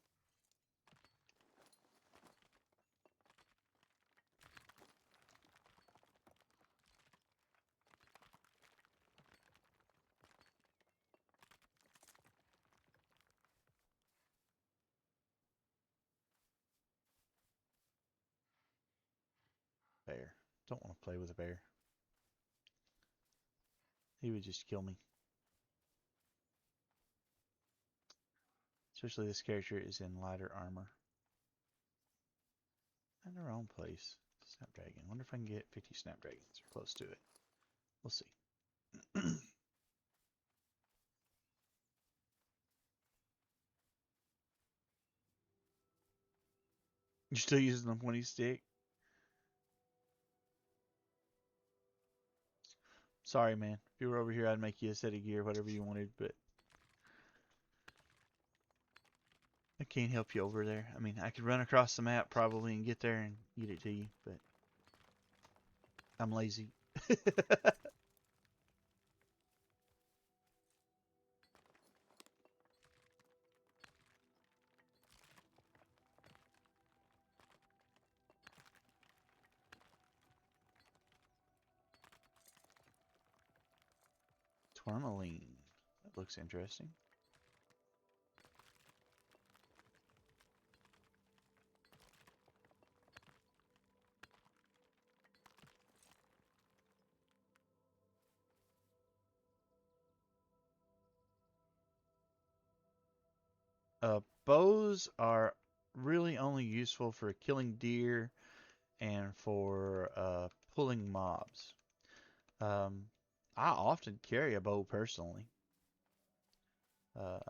[SPEAKER 1] Bear. Don't want to play with a bear. He would just kill me. Especially this character is in lighter armor. In their own place. Snapdragon. Wonder if I can get 50 snapdragons or close to it. We'll see. You're still using the pointy stick? Sorry, man. If you were over here, I'd make you a set of gear, whatever you wanted, but I can't help you over there. I mean, I could run across the map probably and get there and get it to you, but I'm lazy. Tourmaline. That looks interesting. Bows are really only useful for killing deer and for pulling mobs. Um, I often carry a bow personally.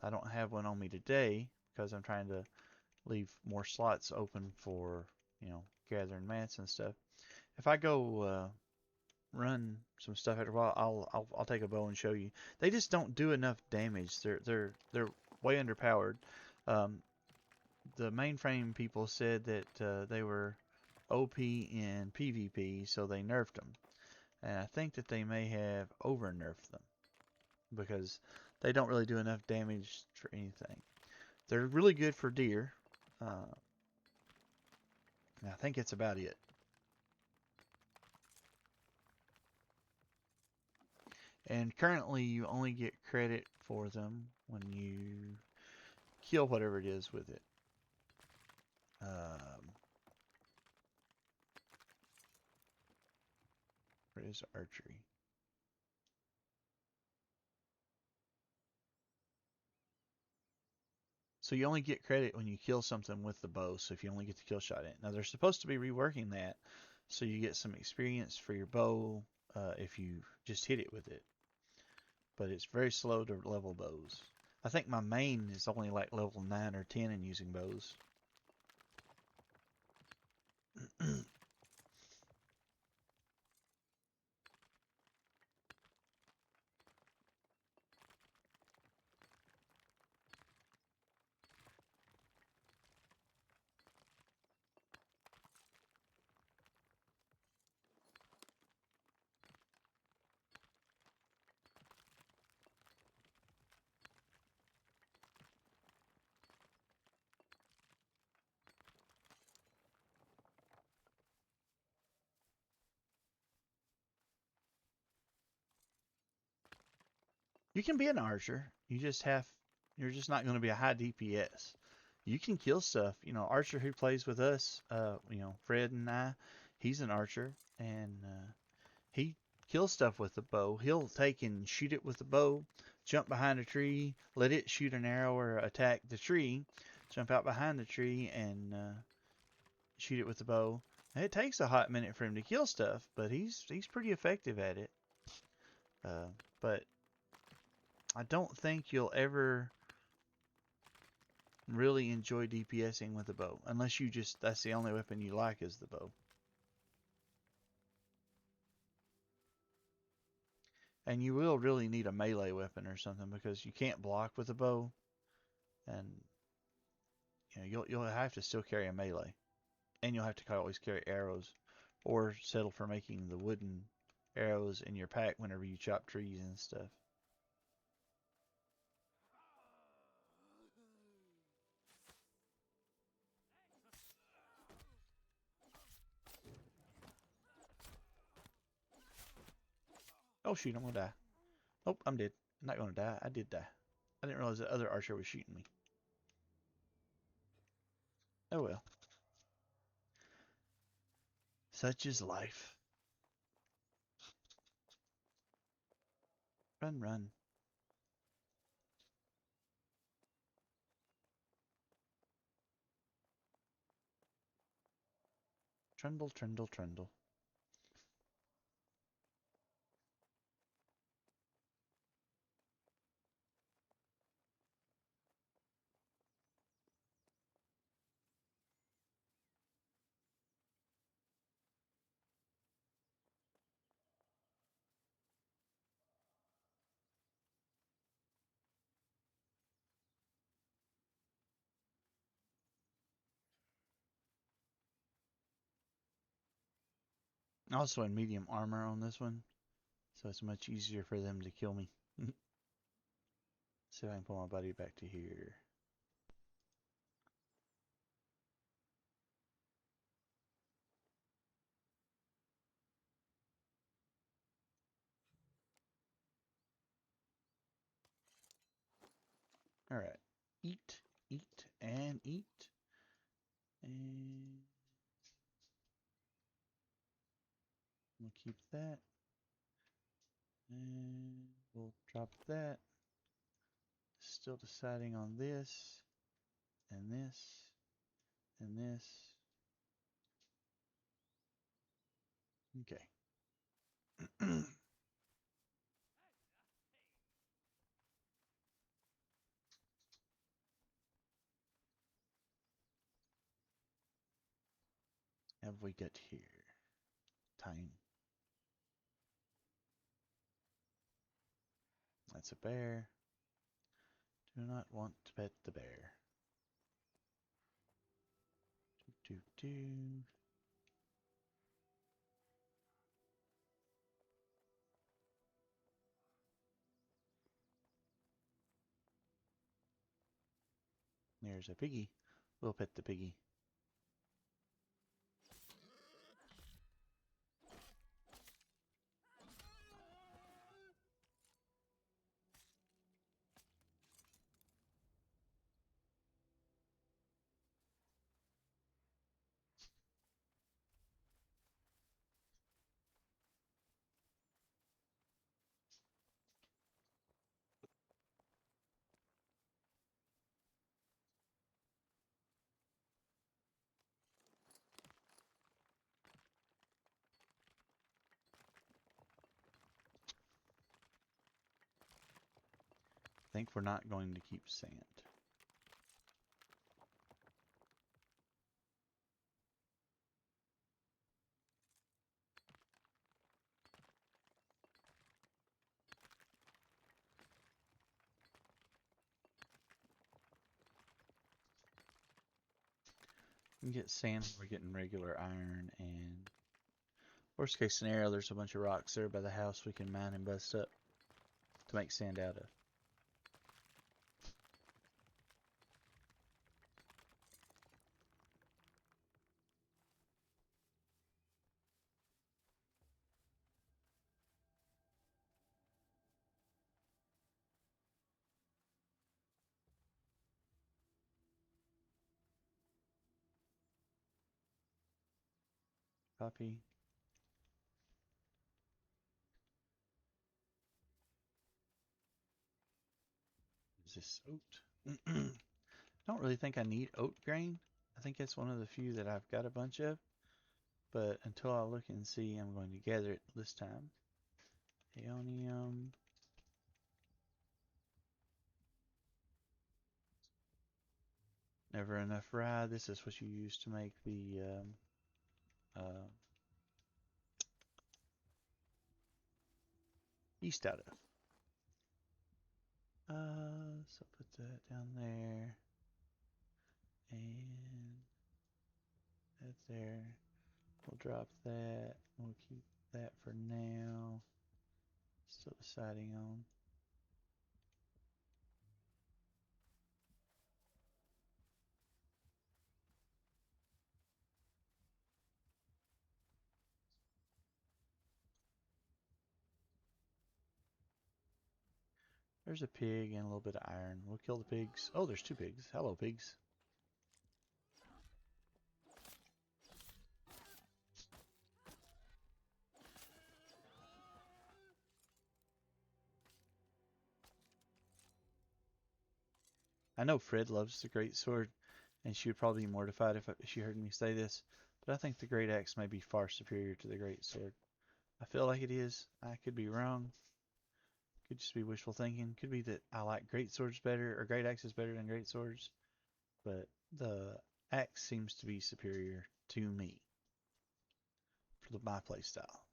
[SPEAKER 1] I don't have one on me today because I'm trying to leave more slots open for, gathering mats and stuff. If I go run some stuff after a while, I'll take a bow and show you. They just don't do enough damage. They're way underpowered. Um, the mainframe people said that they were OP in PvP, so they nerfed them. And I think that they may have over nerfed them because they don't really do enough damage for anything. They're really good for deer. I think it's about it. And currently you only get credit for them when you kill whatever it is with it. Where is archery? So you only get credit when you kill something with the bow, so if you only get the kill shot in. Now they're supposed to be reworking that, so you get some experience for your bow if you just hit it with it. But it's very slow to level bows. I think my main is only like level 9 or 10 in using bows. You can be an archer. You're just not going to be a high DPS. You can kill stuff. Archer who plays with us, Fred and I, he's an archer, and he kills stuff with the bow. He'll take and shoot it with the bow, jump behind a tree, let it shoot an arrow or attack the tree, jump out behind the tree and shoot it with the bow. And it takes a hot minute for him to kill stuff, but he's pretty effective at it. But I don't think you'll ever really enjoy DPSing with a bow, unless you just that's the only weapon you like is the bow. And you will really need a melee weapon or something because you can't block with a bow, and you'll have to still carry a melee, and you'll have to always carry arrows, or settle for making the wooden arrows in your pack whenever you chop trees and stuff. Oh shoot, I'm gonna die. Oh, I'm dead. I'm not gonna die. I did die. I didn't realize the other archer was shooting me. Oh well. Such is life. Run, run. Trundle, trundle, trundle. Also in medium armor on this one, so it's much easier for them to kill me. See if I can pull my body back to here. Alright. Eat, eat, and eat. And we'll keep that. And we'll drop that. Still deciding on this, and this, and this. Okay. Have we got here? Time. That's a bear. Do not want to pet the bear. Do, do, do. There's a piggy. We'll pet the piggy. I think we're not going to keep sand. We can get sand, we're getting regular iron, and worst case scenario, there's a bunch of rocks there by the house we can mine and bust up to make sand out of. Copy. Is this oat? Don't really think I need oat grain. I think it's one of the few that I've got a bunch of. But until I look and see, I'm going to gather it this time. Aeonium. Never enough rye. This is what you use to make the uh, yeast out of. So put that down there, and that there. We'll drop that. We'll keep that for now. Still deciding on. There's a pig and a little bit of iron. We'll kill the pigs. Oh, there's two pigs. Hello, pigs. I know Fred loves the great sword, and she would probably be mortified if she heard me say this, but I think the great axe may be far superior to the great sword. I feel like it is. I could be wrong. Could just be wishful thinking. Could be that I like great swords better, or great axes better than great swords, but the axe seems to be superior to me for my play style.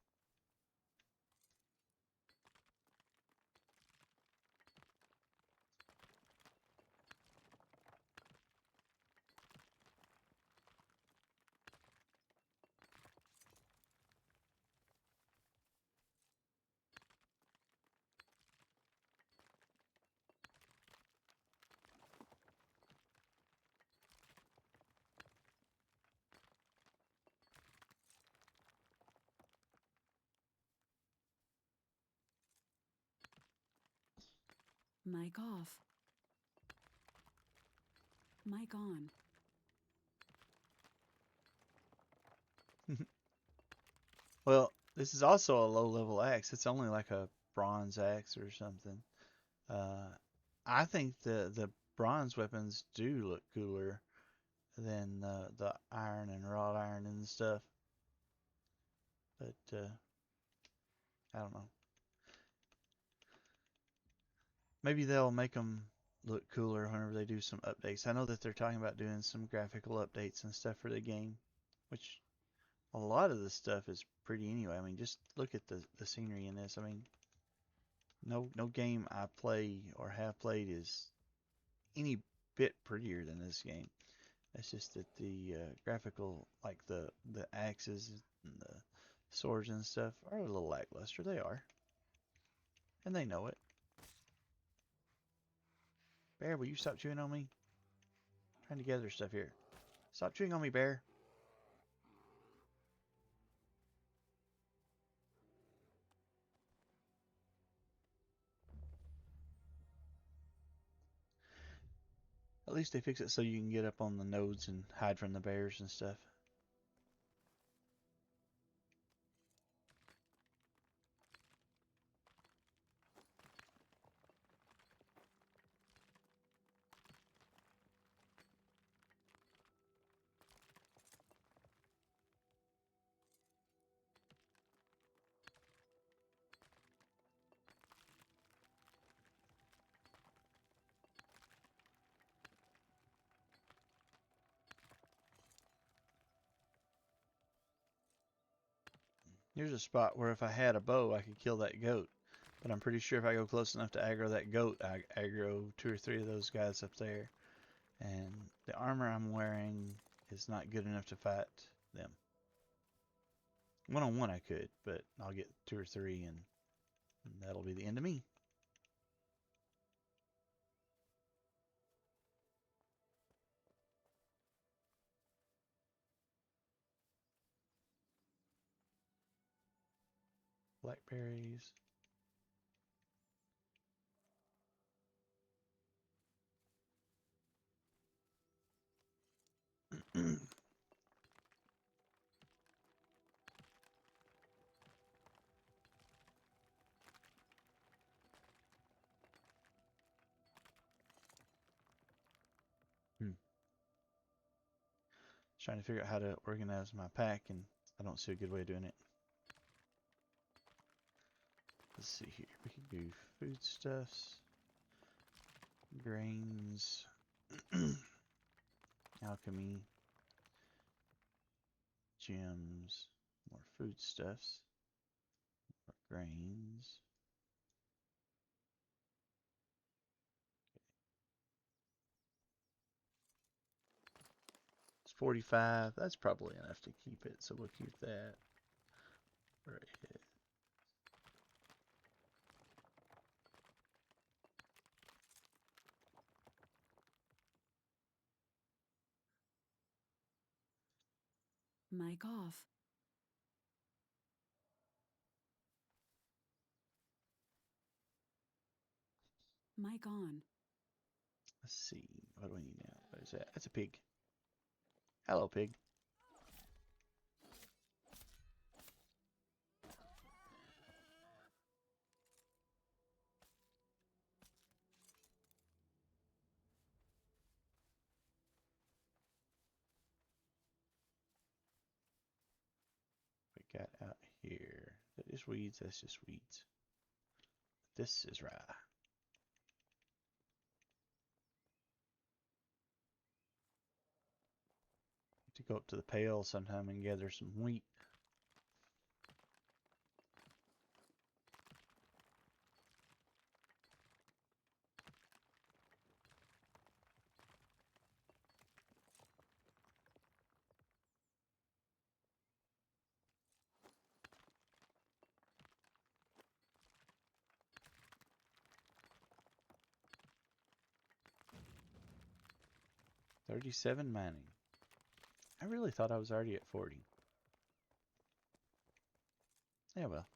[SPEAKER 2] Mic off. Mic on.
[SPEAKER 1] Well, this is also a low level axe. It's only like a bronze axe or something. Uh, I think the bronze weapons do look cooler than the iron and wrought iron and stuff. But I don't know. Maybe they'll make them look cooler whenever they do some updates. I know that they're talking about doing some graphical updates and stuff for the game, which a lot of the stuff is pretty anyway. I mean, just look at the scenery in this. I mean, no game I play or have played is any bit prettier than this game. It's just that the graphical, like the axes and the swords and stuff, are a little lackluster. They are, and they know it. Bear, will you stop chewing on me? I'm trying to gather stuff here. Stop chewing on me, Bear. At least they fix it so you can get up on the nodes and hide from the bears and stuff. Here's a spot where if I had a bow, I could kill that goat. But I'm pretty sure if I go close enough to aggro that goat, I aggro two or three of those guys up there. And the armor I'm wearing is not good enough to fight them. One on one I could, but I'll get two or three and that'll be the end of me. Blackberries. Hmm. Trying to figure out how to organize my pack, and I don't see a good way of doing it. Let's see here. We can do foodstuffs, grains, alchemy, gems, more foodstuffs, more grains. It's 45. That's probably enough to keep it, so we'll keep that right here.
[SPEAKER 2] Mic off. Mic on.
[SPEAKER 1] Let's see. What do we need now? What is that? That's a pig. Hello, pig. We got out here. That is weeds. That's just weeds. This is rye. To go up to the pail sometime and gather some wheat. $37 mining. I really thought I was already at 40. Yeah, well.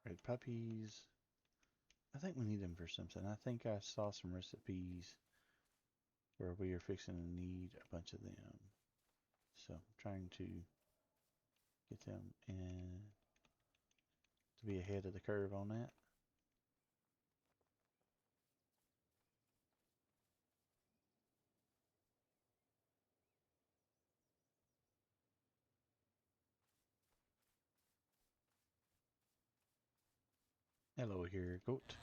[SPEAKER 1] Red puppies. I think we need them for something. I think I saw some recipes where we are fixing to need a bunch of them. So I'm trying to get them in to be ahead of the curve on that. Hello here, goat.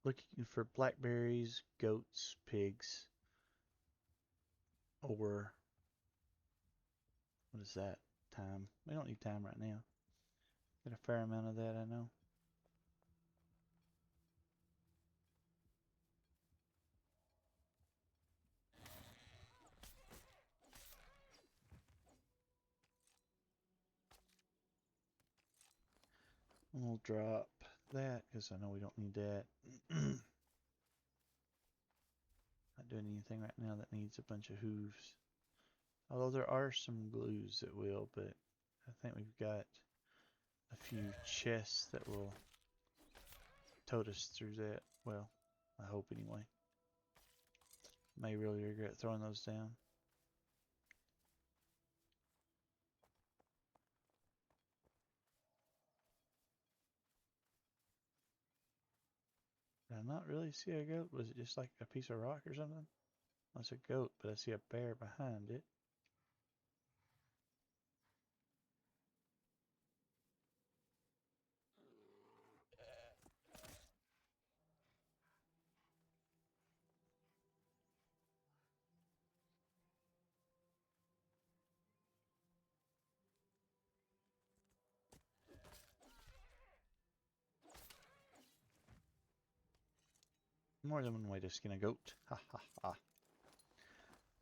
[SPEAKER 1] Looking for blackberries, goats, pigs, or what is that? Time. We don't need time right now. Get a fair amount of that, I know. We'll drop that because I know we don't need that. Not doing anything right now that needs a bunch of hooves. Although there are some glues that will, but I think we've got a few chests that will tote us through that. Well, I hope anyway. May really regret throwing those down. Did I not really see a goat? Was it just like a piece of rock or something? That's a goat, but I see a bear behind it. More than one way to skin a goat. Ha ha ha.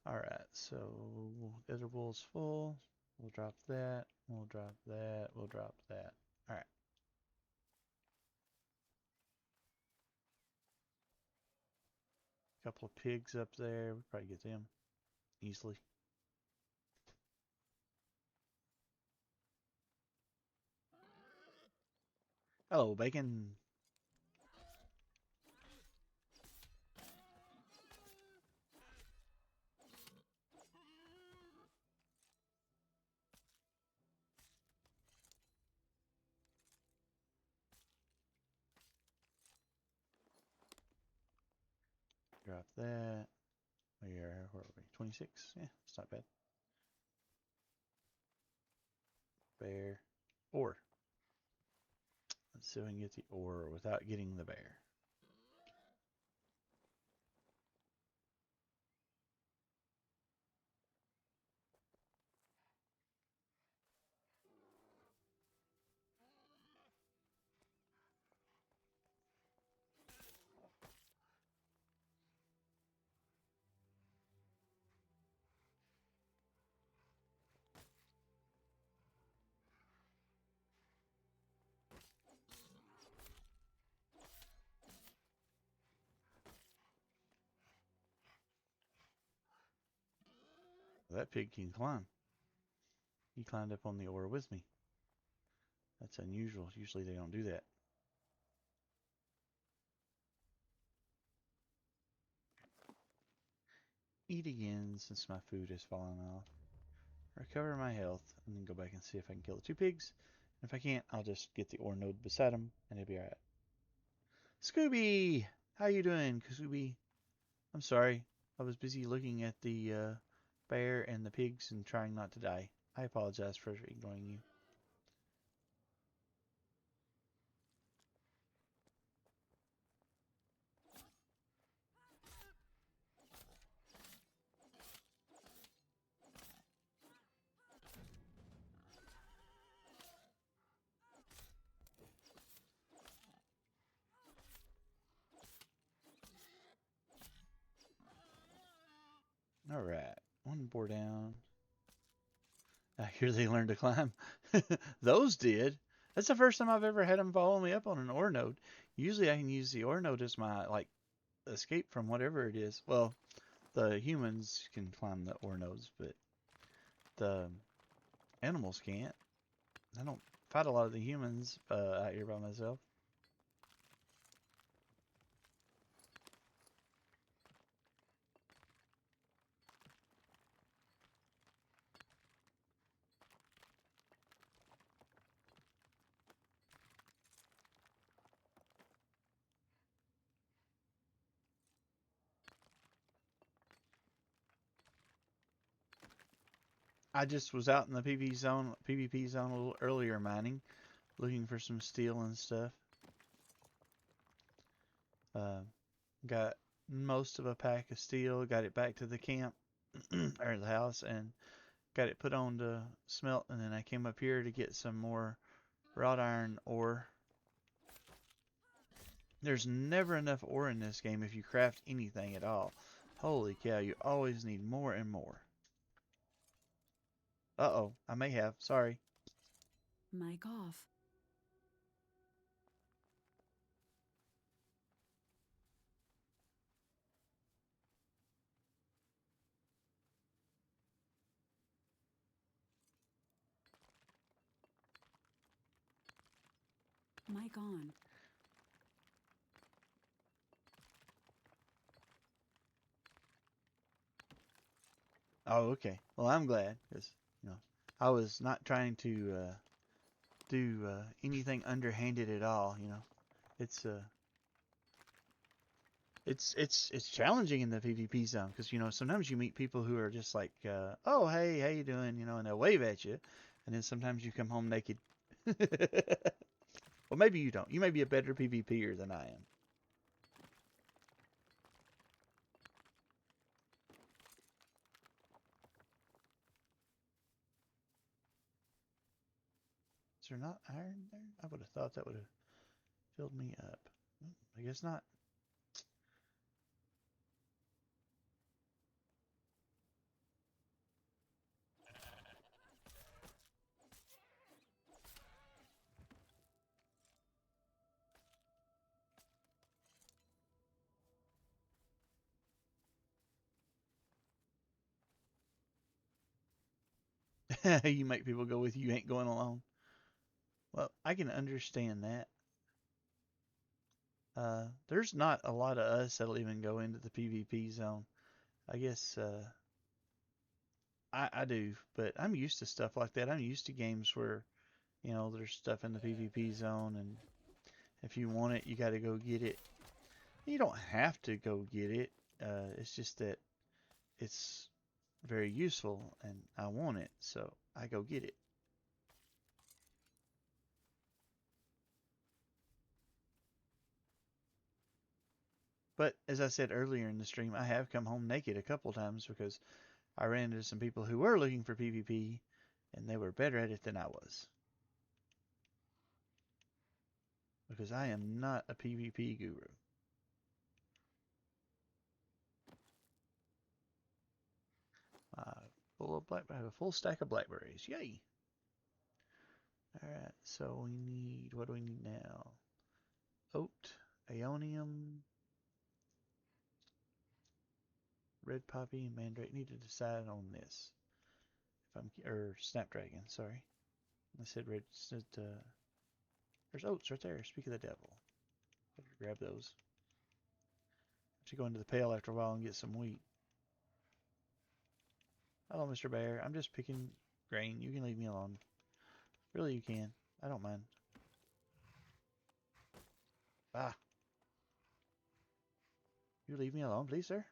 [SPEAKER 1] Alright, so the other bowl full. We'll drop that. We'll drop that. We'll drop that. Alright. Couple of pigs up there. We probably get them easily. Hello, bacon. Drop that. Where are we? 26? Yeah, it's not bad. Bear. Ore. Let's see if we can get the ore without getting the bear. That pig can climb. He climbed up on the ore with me. That's unusual. Usually they don't do that. Eat again since my food has fallen off. Recover my health, and then go back and see if I can kill the two pigs. If I can't, I'll just get the ore node beside them, and it'll be alright. Scooby! How you doing, Scooby? I'm sorry. I was busy looking at the bear and the pigs and trying not to die. I apologize for ignoring you. Alright. One boar down. I hear they learned to climb. Those did. That's the first time I've ever had them follow me up on an ore node. Usually I can use the ore node as my, like, escape from whatever it is. Well, the humans can climb the ore nodes, but the animals can't. I don't fight a lot of the humans out here by myself. I just was out in the PvP zone a little earlier mining, looking for some steel and stuff. Uh, got most of a pack of steel, got it back to the camp or the house, and got it put on to smelt. And then I came up here to get some more wrought iron ore. There's never enough ore in this game if you craft anything at all. Holy cow, you always need more and more. Uh-oh, I may have. Sorry.
[SPEAKER 2] Mic off. Mic on.
[SPEAKER 1] Oh, okay. Well, I'm glad because you know I was not trying to do anything underhanded at all. You know, it's it's challenging in the PvP zone because you know sometimes you meet people who are just like, oh hey, how you doing? You know, and they'll wave at you, and then sometimes you come home naked. Well, maybe you don't. You may be a better PvPer than I am. Is there not iron there? I would have thought that would have filled me up. I guess not. You make people go with you. You ain't going alone. Well, I can understand that. There's not a lot of us that'll even go into the PvP zone. I guess I do, but I'm used to stuff like that. I'm used to games where, you know, there's stuff in the PvP zone, and if you want it, you got to go get it. You don't have to go get it. It's just that it's very useful, and I want it, so I go get it. But as I said earlier in the stream, I have come home naked a couple times because I ran into some people who were looking for PvP, and they were better at it than I was. Because I am not a PvP guru. Full of I have a full stack of blackberries. Yay! Alright, so we need, what do we need now? Oat, Aeonium, red poppy, and mandrake. Need to decide on this. If I'm, or snapdragon, sorry. I said red, there's oats right there. Speak of the devil. Better grab those. I should go into the pail after a while and get some wheat. Hello, Mr. Bear. I'm just picking grain. You can leave me alone. Really, you can. I don't mind. Ah, you leave me alone, please, sir?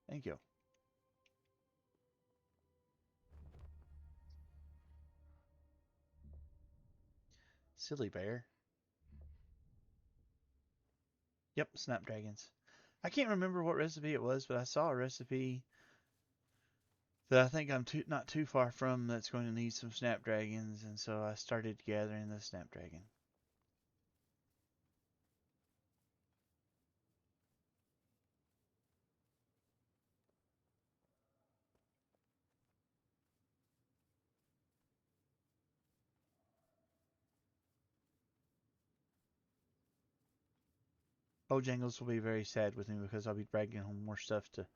[SPEAKER 1] Thank you. Silly bear. Yep, snapdragons. I can't remember what recipe it was, but I saw a recipe that I think I'm not too far from that's going to need some snapdragons, and so I started gathering the snapdragon. Bojangles will be very sad with me because I'll be dragging home more stuff to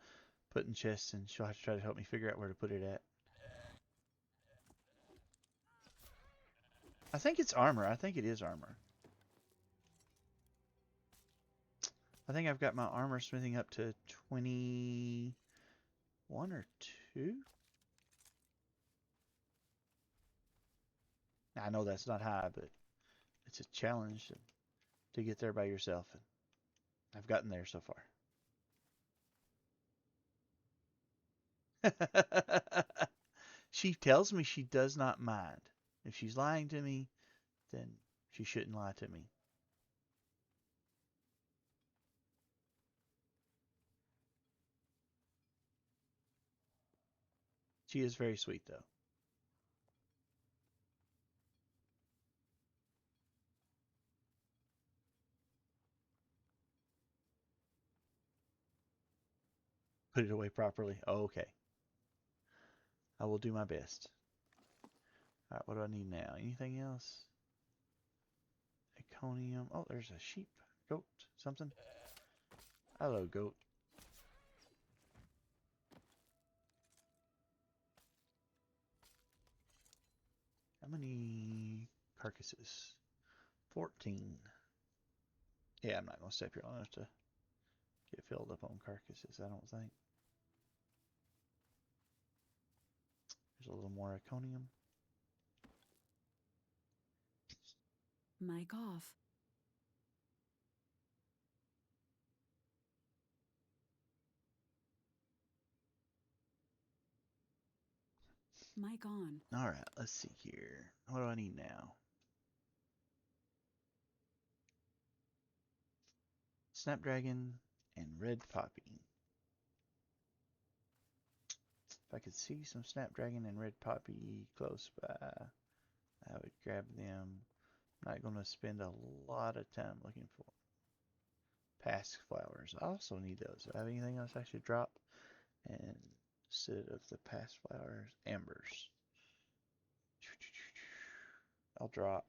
[SPEAKER 1] put in chests, and she'll have to try to help me figure out where to put it at. I think it's armor. I think it is armor. I think I've got my armor smithing up to 21 or 2. I know that's not high, but it's a challenge to get there by yourself, and I've gotten there so far. She tells me she does not mind. If she's lying to me, then she shouldn't lie to me. She is very sweet, though. Put it away properly. Oh, okay. I will do my best. All right, what do I need now? Anything else? Iconium. Oh, there's a sheep. Goat. Something. Hello, goat. How many carcasses? 14. Yeah, I'm not going to step here long enough to get filled up on carcasses, I don't think. There's a little more iconium.
[SPEAKER 2] Mic off. Mic on.
[SPEAKER 1] All right, let's see here. What do I need now? Snapdragon and red poppy. If I could see some Snapdragon and red poppy close by, I would grab them. I'm not going to spend a lot of time looking for Pax flowers. I also need those. Do I have anything else I should drop? And instead of the Pax flowers, ambers. I'll drop.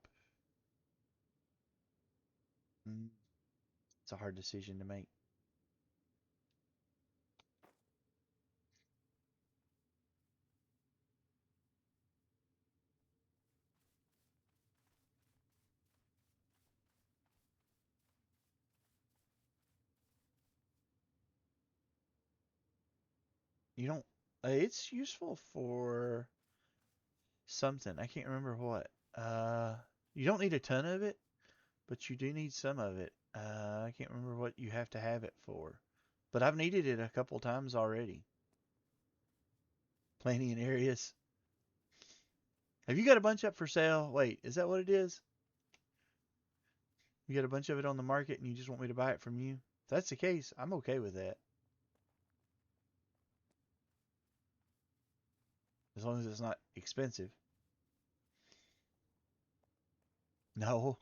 [SPEAKER 1] It's a hard decision to make. You don't. It's useful for something. I can't remember what. You don't need a ton of it, but you do need some of it. I can't remember what you have to have it for, but I've needed it a couple times already. Planting in areas. Have you got a bunch up for sale? Wait, is that what it is? You got a bunch of it on the market and you just want me to buy it from you? If that's the case, I'm okay with that. As long as it's not expensive. No.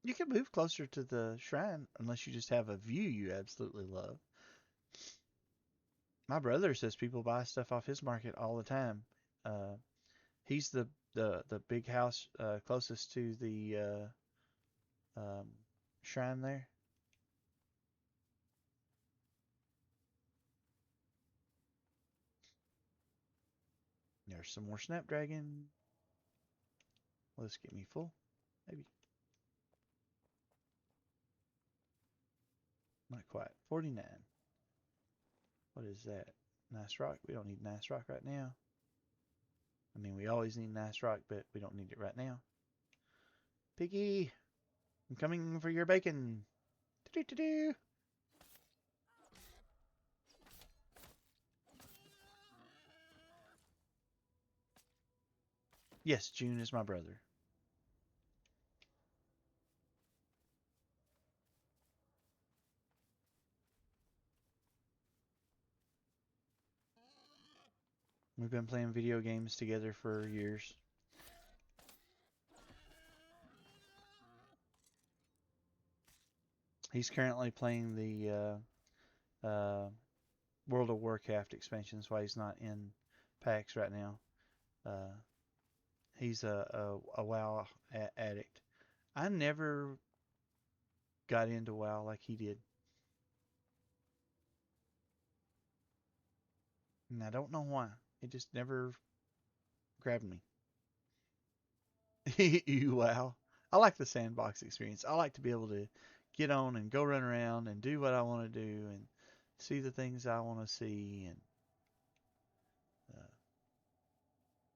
[SPEAKER 1] You can move closer to the shrine unless you just have a view you absolutely love. My brother says people buy stuff off his market all the time. Uh, he's the big house closest to the um, shrine there. There's some more snapdragon. Will this get me full? Maybe. Not quite. 49. What is that? Nice rock? We don't need nice rock right now. I mean, we always need nice rock, but we don't need it right now. Piggy, I'm coming for your bacon. Do-do-do-do. Yes, June is my brother. We've been playing video games together for years. He's currently playing the World of Warcraft expansion. That's why he's not in PAX right now. Uh, he's a WoW addict. I never got into WoW like he did. And I don't know why. It just never grabbed me. WoW. I like the sandbox experience. I like to be able to get on and go run around and do what I want to do and see the things I want to see and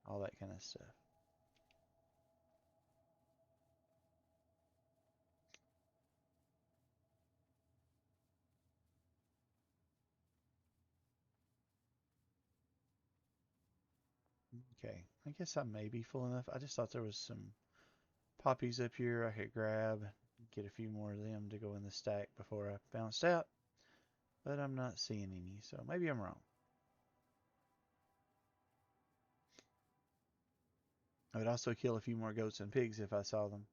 [SPEAKER 1] all that kind of stuff. Okay, I guess I may be full enough. I just thought there was some poppies up here I could grab, get a few more of them to go in the stack before I bounced out, but I'm not seeing any, so maybe I'm wrong. I would also kill a few more goats and pigs if I saw them.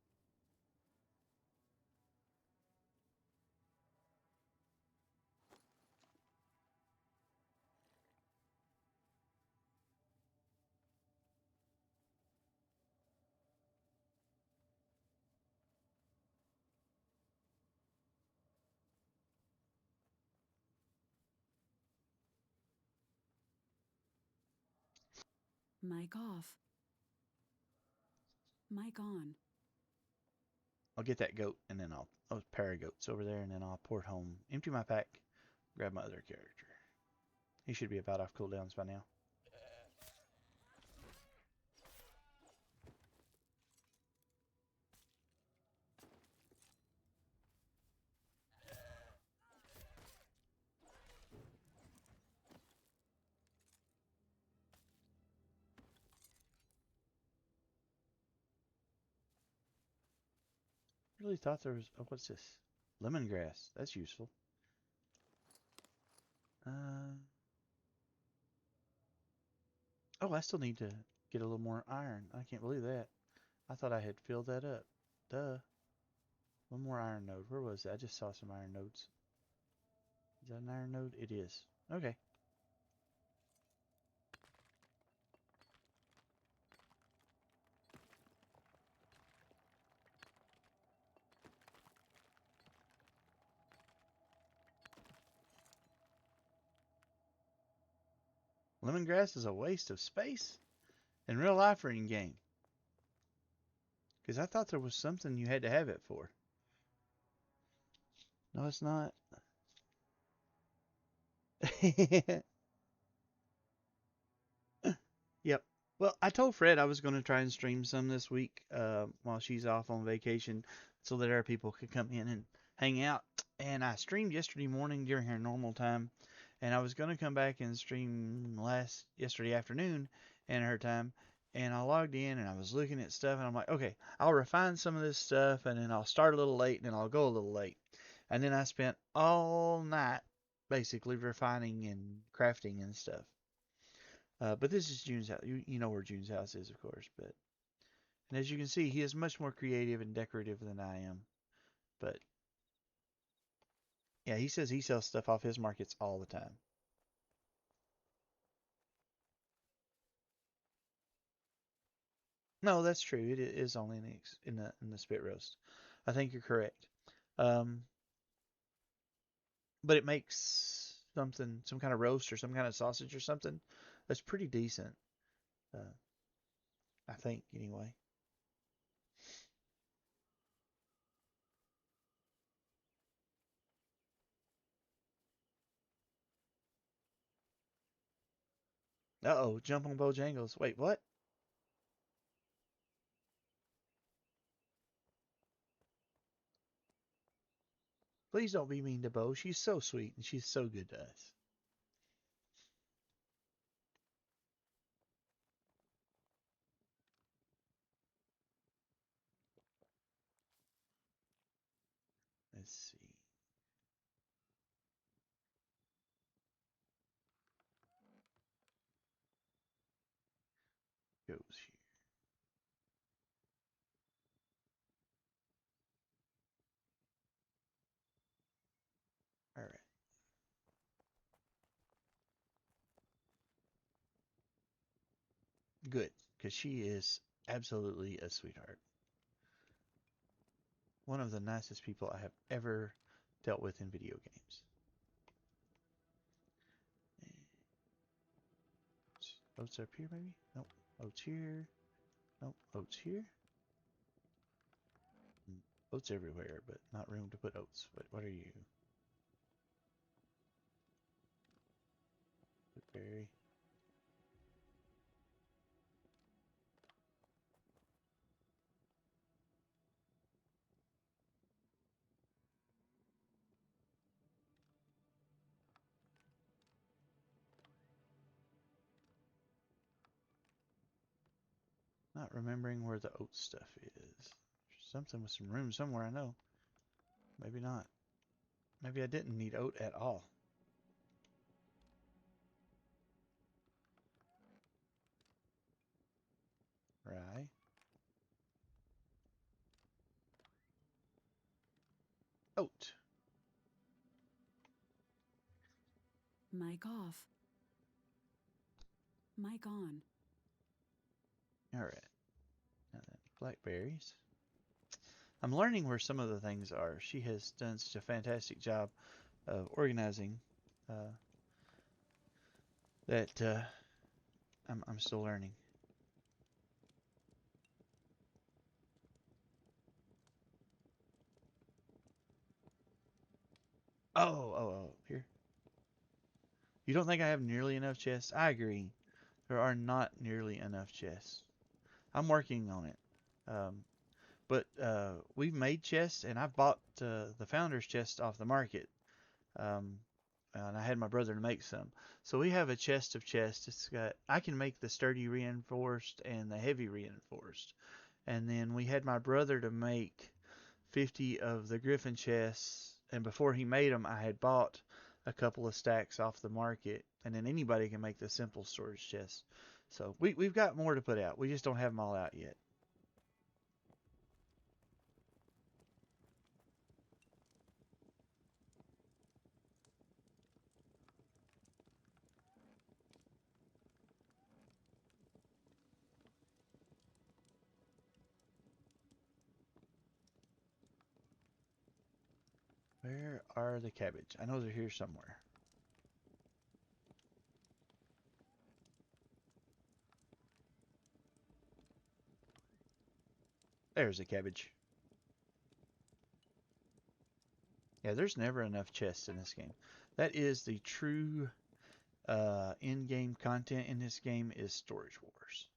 [SPEAKER 2] Mic off. Mic on.
[SPEAKER 1] I'll get that goat, and then I'll pair of goats over there, and then I'll port home, empty my pack, grab my other character. He should be about off cooldowns by now. Really thought there was. Oh, what's this? Lemongrass. That's useful. Uh, oh, I still need to get a little more iron. I can't believe that. I thought I had filled that up. Duh. One more iron node. Where was it? I just saw some iron nodes. Is that an iron node? It is. Okay. Lemongrass is a waste of space in real life or in game. Because I thought there was something you had to have it for. No, it's not. Yep. Well, I told Fred I was going to try and stream some this week while she's off on vacation so that our people could come in and hang out. And I streamed yesterday morning during her normal time. And I was going to come back and stream yesterday afternoon in her time. And I logged in and I was looking at stuff and I'm like, okay, I'll refine some of this stuff and then I'll start a little late and then I'll go a little late. And then I spent all night basically refining and crafting and stuff. But this is June's house. You know where June's house is, of course. But and as you can see, he is much more creative and decorative than I am. But yeah, he says he sells stuff off his markets all the time. No, that's true. It is only in the spit roast. I think you're correct. Um, but it makes some kind of roast or some kind of sausage or something that's pretty decent. Uh, I think anyway. Uh-oh, jump on Bojangles. Wait, what? Please don't be mean to Bo. She's so sweet and she's so good to us. Let's see. Goes here. All right. Good, because she is absolutely a sweetheart. One of the nicest people I have ever dealt with in video games. Oats up here, maybe? Nope. Oats here. Nope. Oats here. Oats everywhere, but not room to put oats. What are you? Berry. Not remembering where the oat stuff is. Something with some room somewhere, I know. Maybe not. Maybe I didn't need oat at all. Rye. Oat.
[SPEAKER 2] Mic off. Mic on.
[SPEAKER 1] Alright. Now then, blackberries. I'm learning where some of the things are. She has done such a fantastic job of organizing that I'm still learning. Here. You don't think I have nearly enough chests? I agree. There are not nearly enough chests. I'm working on it. Um, but we've made chests, and I bought the founder's chest off the market. Um, and I had my brother to make some. So we have a chest of chests. It's got I can make the sturdy reinforced and the heavy reinforced. And then we had my brother to make 50 of the griffin chests. And before he made them, I had bought a couple of stacks off the market. And then anybody can make the simple storage chests. So we've got more to put out. We just don't have them all out yet. Where are the cabbage? I know they're here somewhere. There's the cabbage. Yeah, there's never enough chests in this game. That is the true in-game content in this game is Storage Wars.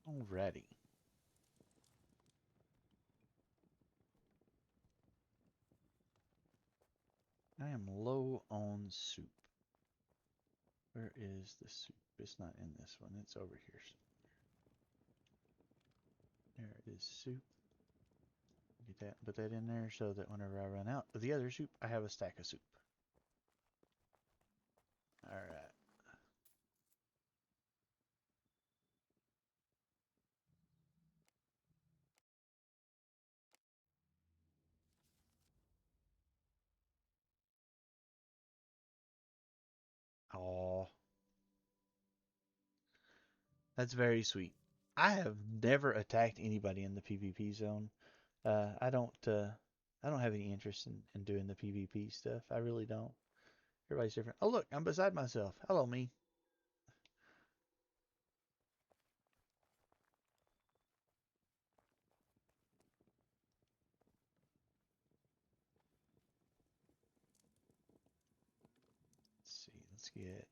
[SPEAKER 1] Alrighty. I am low on soup. Where is the soup? It's not in this one. It's over here. There is soup. Get that, put that in there so that whenever I run out of the other soup, I have a stack of soup. Alright. Oh, that's very sweet. I have never attacked anybody in the PvP zone. Uh, I don't. Uh, I don't have any interest in doing the PvP stuff. I really don't. Everybody's different. Oh look, I'm beside myself. Hello, me. Let's see. Let's get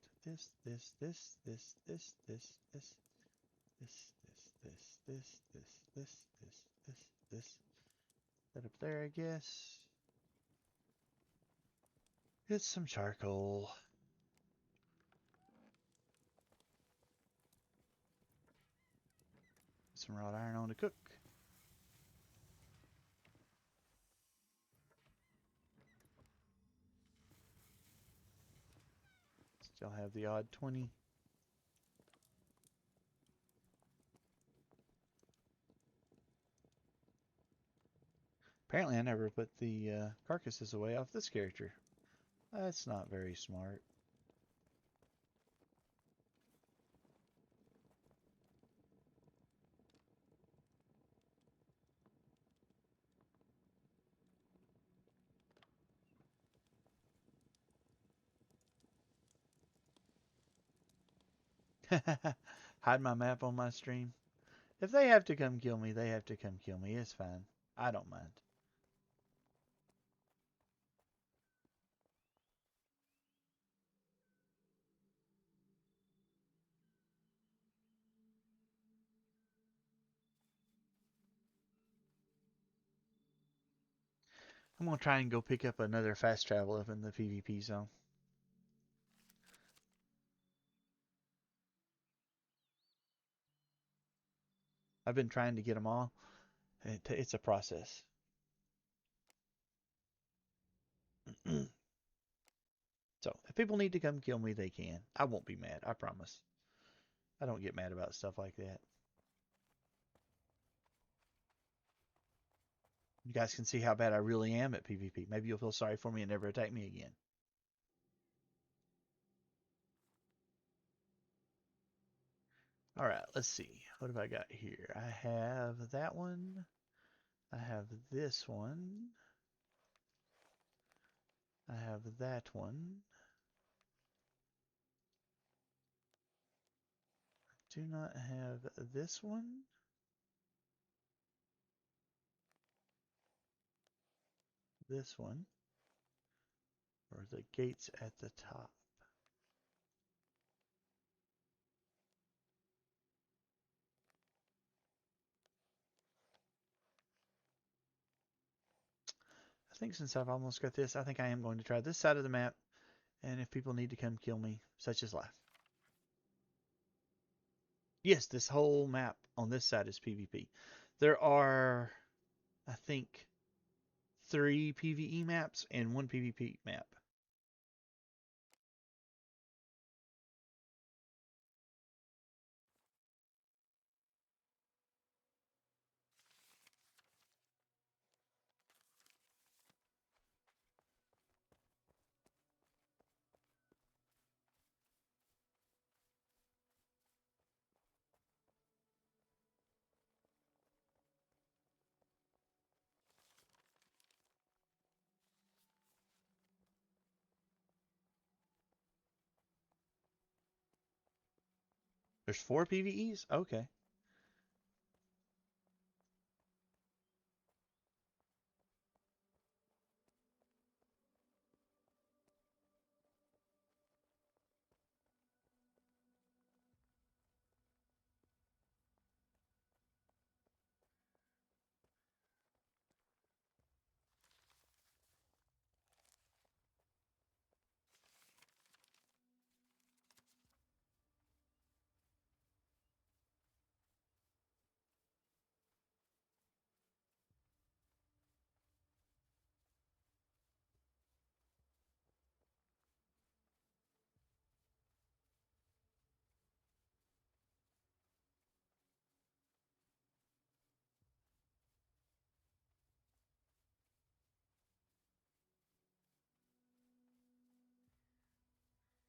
[SPEAKER 1] this. That up there, I guess. Get some charcoal. Some wrought iron on to cook. Still have the odd 20. Apparently, I never put the carcasses away off this character. That's not very smart. Hide my map on my stream. If they have to come kill me, they have to come kill me. It's fine. I don't mind. I'm gonna try and go pick up another fast travel up in the PvP zone. I've been trying to get them all. It's a process. So if people need to come kill me, they can. I won't be mad. I promise. I don't get mad about stuff like that. You guys can see how bad I really am at PvP. Maybe you'll feel sorry for me and never attack me again. All right, let's see. What have I got here? I have that one. I have this one. I have that one. Do not have this one. This one. Or the gates at the top. I think since I've almost got this, I think I am going to try this side of the map. And if people need to come kill me, such is life. Yes, this whole map on this side is PvP. There are, I think, 3 PvE maps and 1 PvP map. There's 4 PvEs? Okay.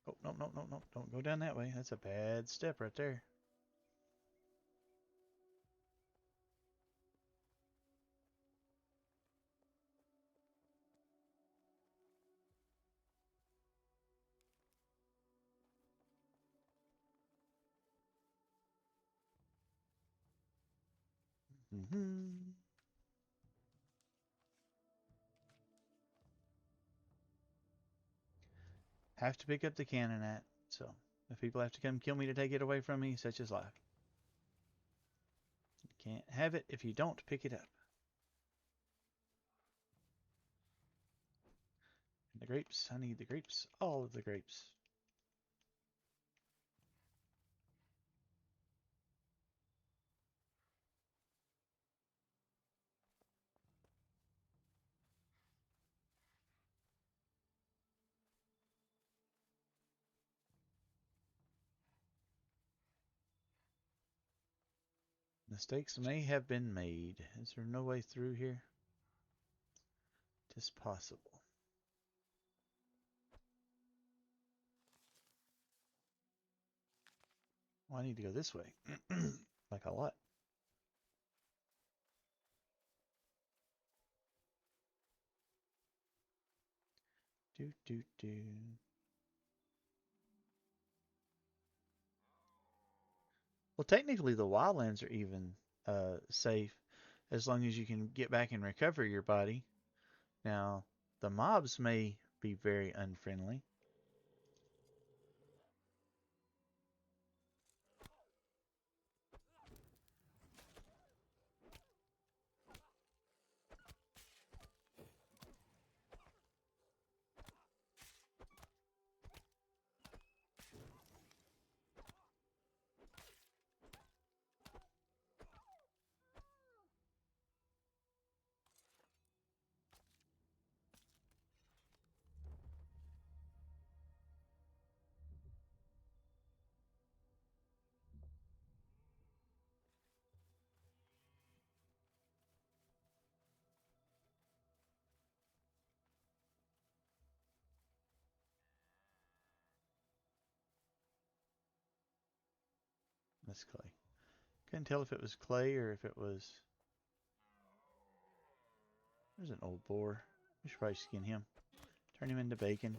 [SPEAKER 1] Oh, no, no, no, no. Don't go down that way. That's a bad step right there. Mm-hmm. Have to pick up the cannon at. So, if people have to come kill me to take it away from me, such is life. You can't have it if you don't pick it up. And the grapes. I need the grapes. All of the grapes. Mistakes may have been made. Is there no way through here? Tis possible. Well, I need to go this way. Like a lot. Do, do, do. Well, technically, the wildlands are even safe as long as you can get back and recover your body. Now, the mobs may be very unfriendly. that's clay. Couldn't tell if it was clay or if it was... There's an old boar. We should probably skin him. Turn him into bacon.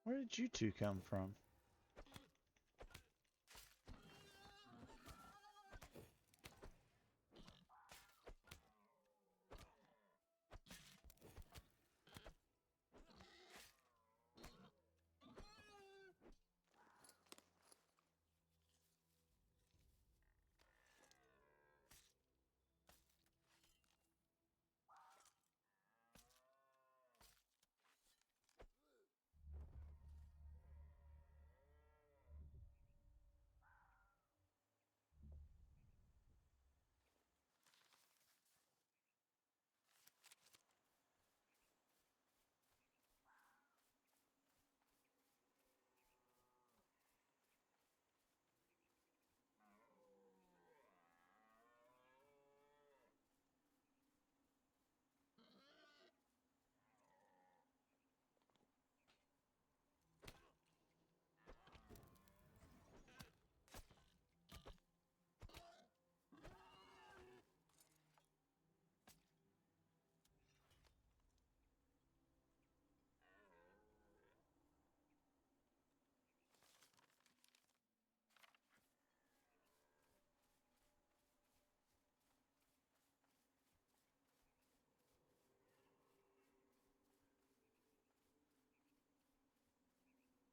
[SPEAKER 1] Where did you two come from?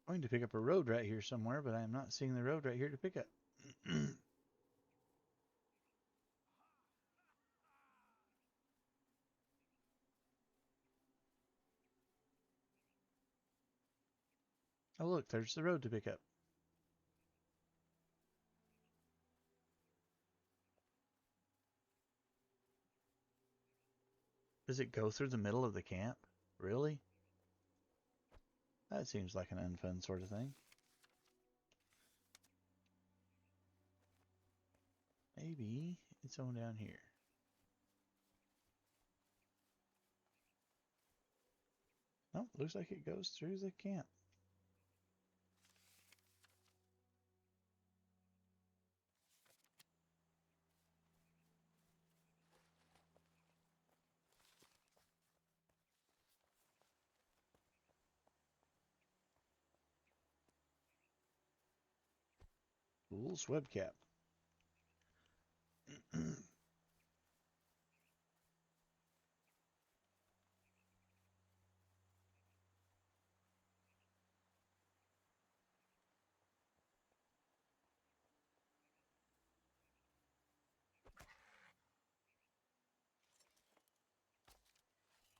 [SPEAKER 1] I'm going to pick up a road right here somewhere, but I am not seeing the road right here to pick up. Oh look, there's the road to pick up. Does it go through the middle of the camp? Really? That seems like an unfun sort of thing. Maybe it's on down here. Nope, looks like it goes through the camp. Fool's webcap.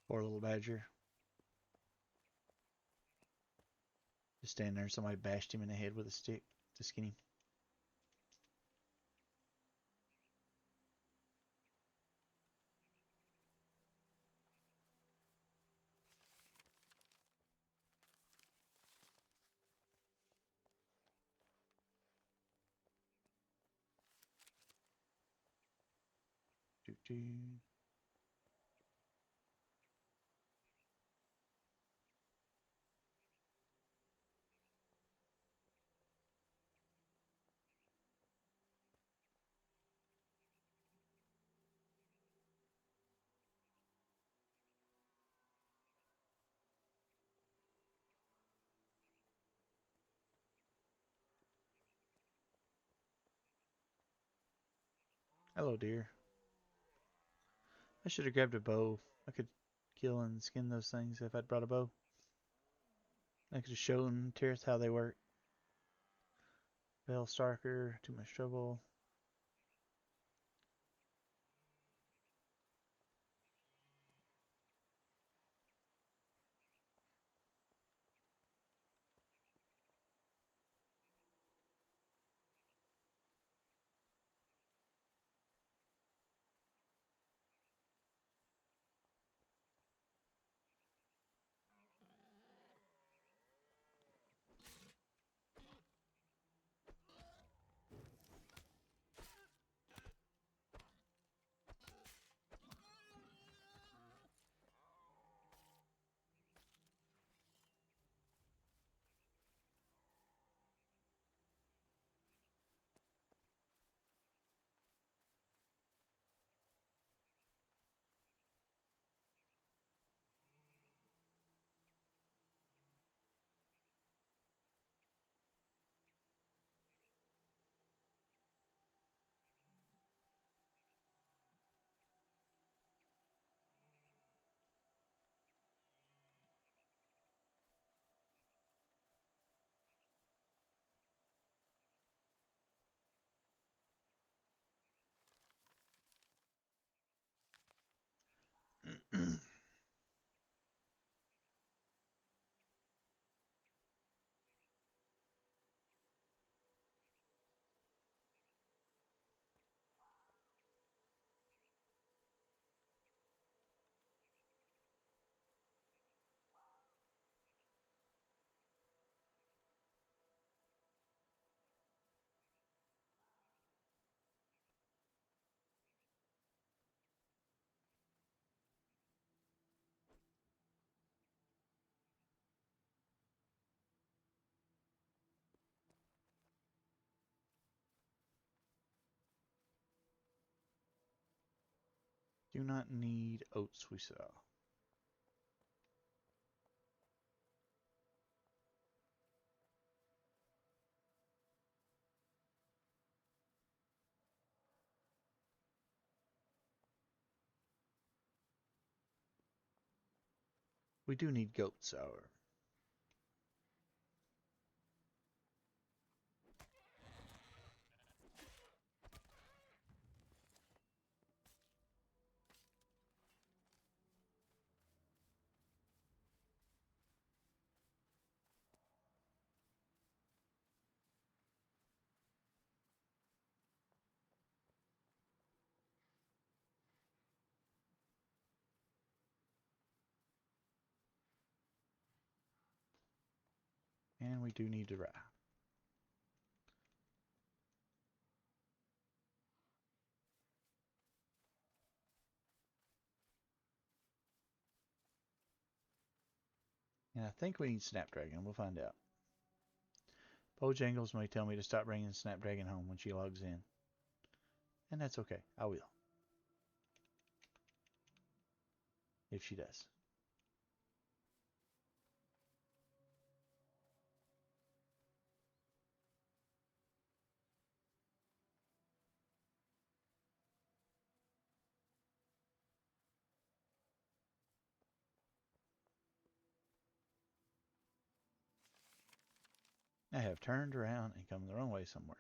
[SPEAKER 1] Poor little badger. Just standing there, somebody bashed him in the head with a stick to skin him. Doo -doo. Hello, dear. I should have grabbed a bow. I could kill and skin those things if I'd brought a bow. I could have shown Tirith how they work. Bell Starker, too much trouble. Do not need oats, we saw. We do need goat sour. And we do need the rye. And I think we need Snapdragon. We'll find out. Bojangles may tell me to stop bringing Snapdragon home when she logs in. And that's okay. I will. If she does. I have turned around and come the wrong way somewhere.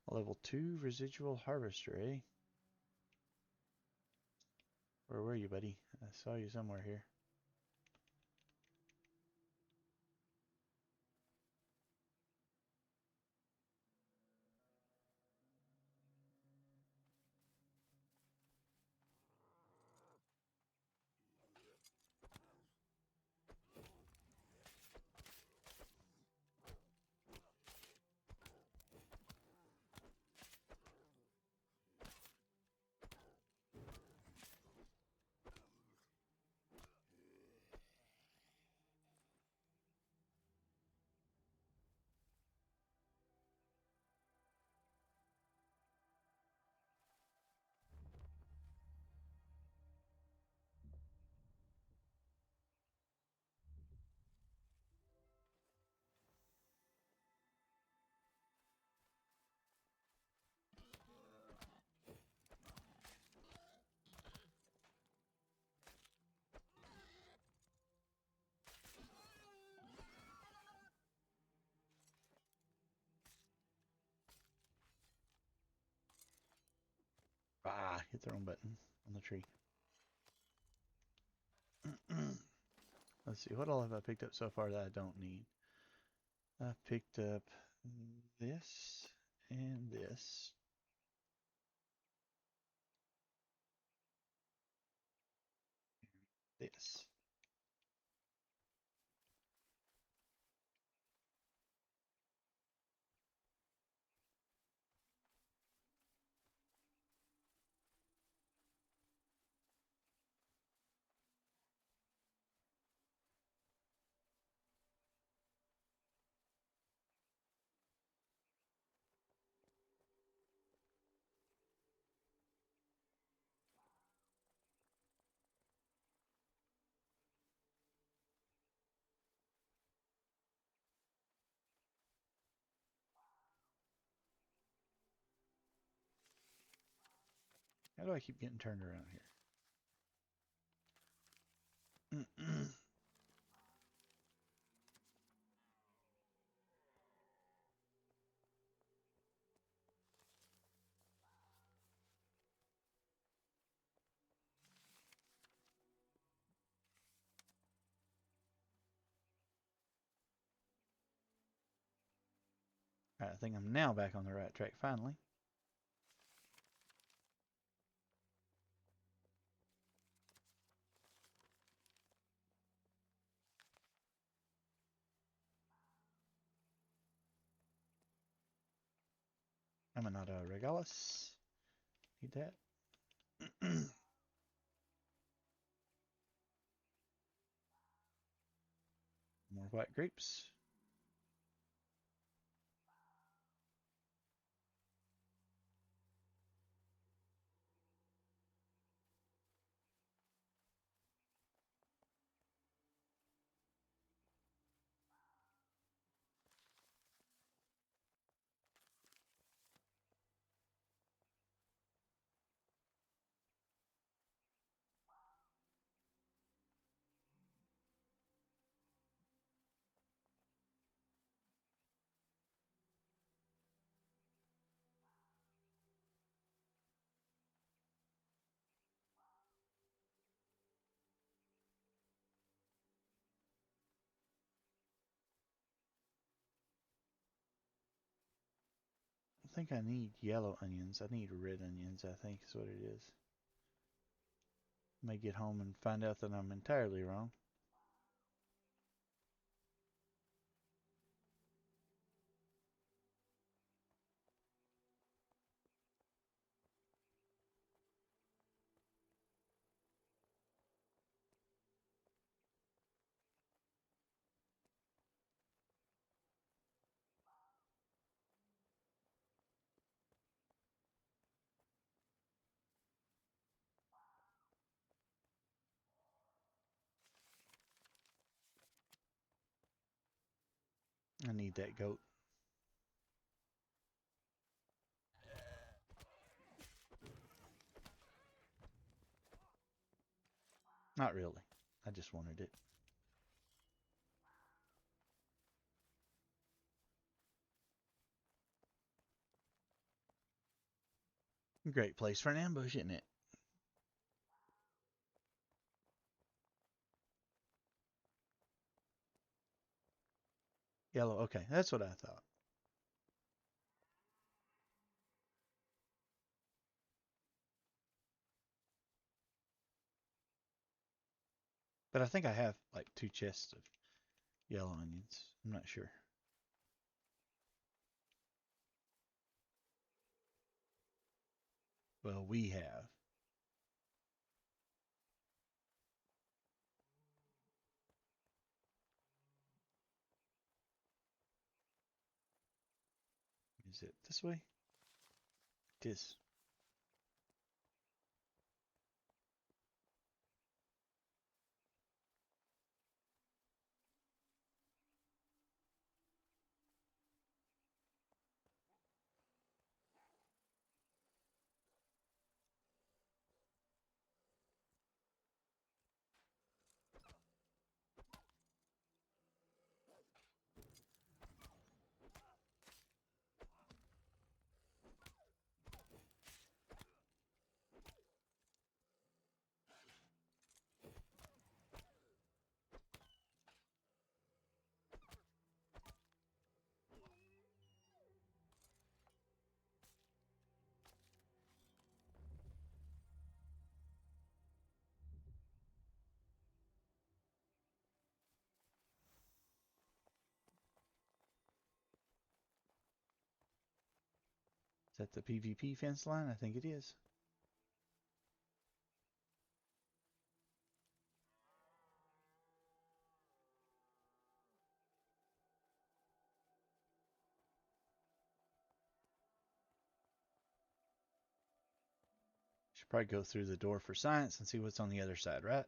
[SPEAKER 1] Level 2 residual harvester, eh? Where were you, buddy? I saw you somewhere here. hit the wrong button on the tree. Let's see, what all have I picked up so far that I don't need? I picked up this and this. This. How do I keep getting turned around here? Alright, I think I'm now back on the right track finally. I'm an auto regalis. Need that. More white grapes. I think I need yellow onions. I need red onions, I think is what it is. May get home and find out that I'm entirely wrong. I need that goat. Not really. I just wanted it. Great place for an ambush, isn't it? Yellow, okay, that's what I thought. But I think I have like 2 chests of yellow onions. I'm not sure. Well, we have. Is it this way? It is. that the PvP fence line? I think it is. Should probably go through the door for science and see what's on the other side, right?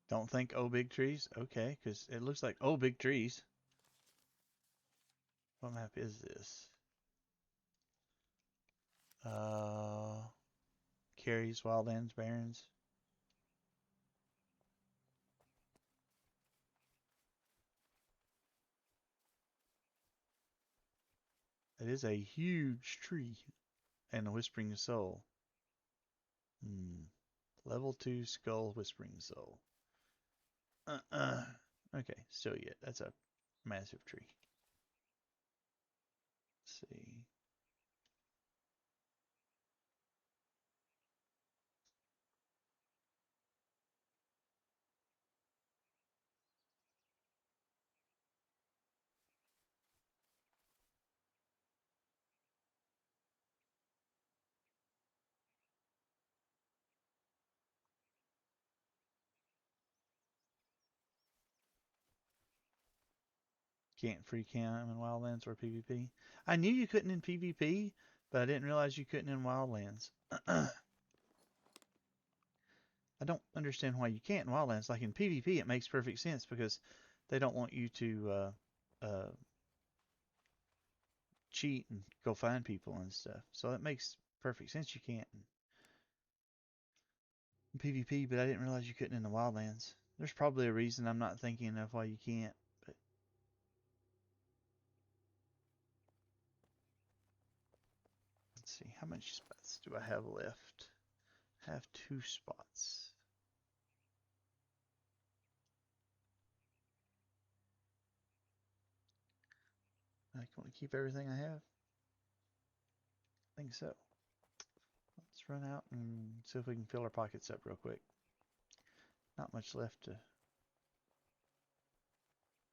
[SPEAKER 1] Don't think oh big trees. Okay, because it looks like oh big trees. What map is this? Uh, Carries Wildlands Barrens. It is a huge tree and a Whispering Soul. Hmm. Level 2 Skull Whispering Soul. Okay, still yet. That's a massive tree. Let's see. Can't free camp in Wildlands or PvP. I knew you couldn't in PvP, but I didn't realize you couldn't in Wildlands. I don't understand why you can't in Wildlands. Like in PvP, it makes perfect sense because they don't want you to cheat and go find people and stuff. So that makes perfect sense. You can't in PvP, but I didn't realize you couldn't in the Wildlands. There's probably a reason I'm not thinking of why you can't. But let's see, how many spots do I have left? I have 2 spots. I want to keep everything I have. I think so. Let's run out and see if we can fill our pockets up real quick. Not much left to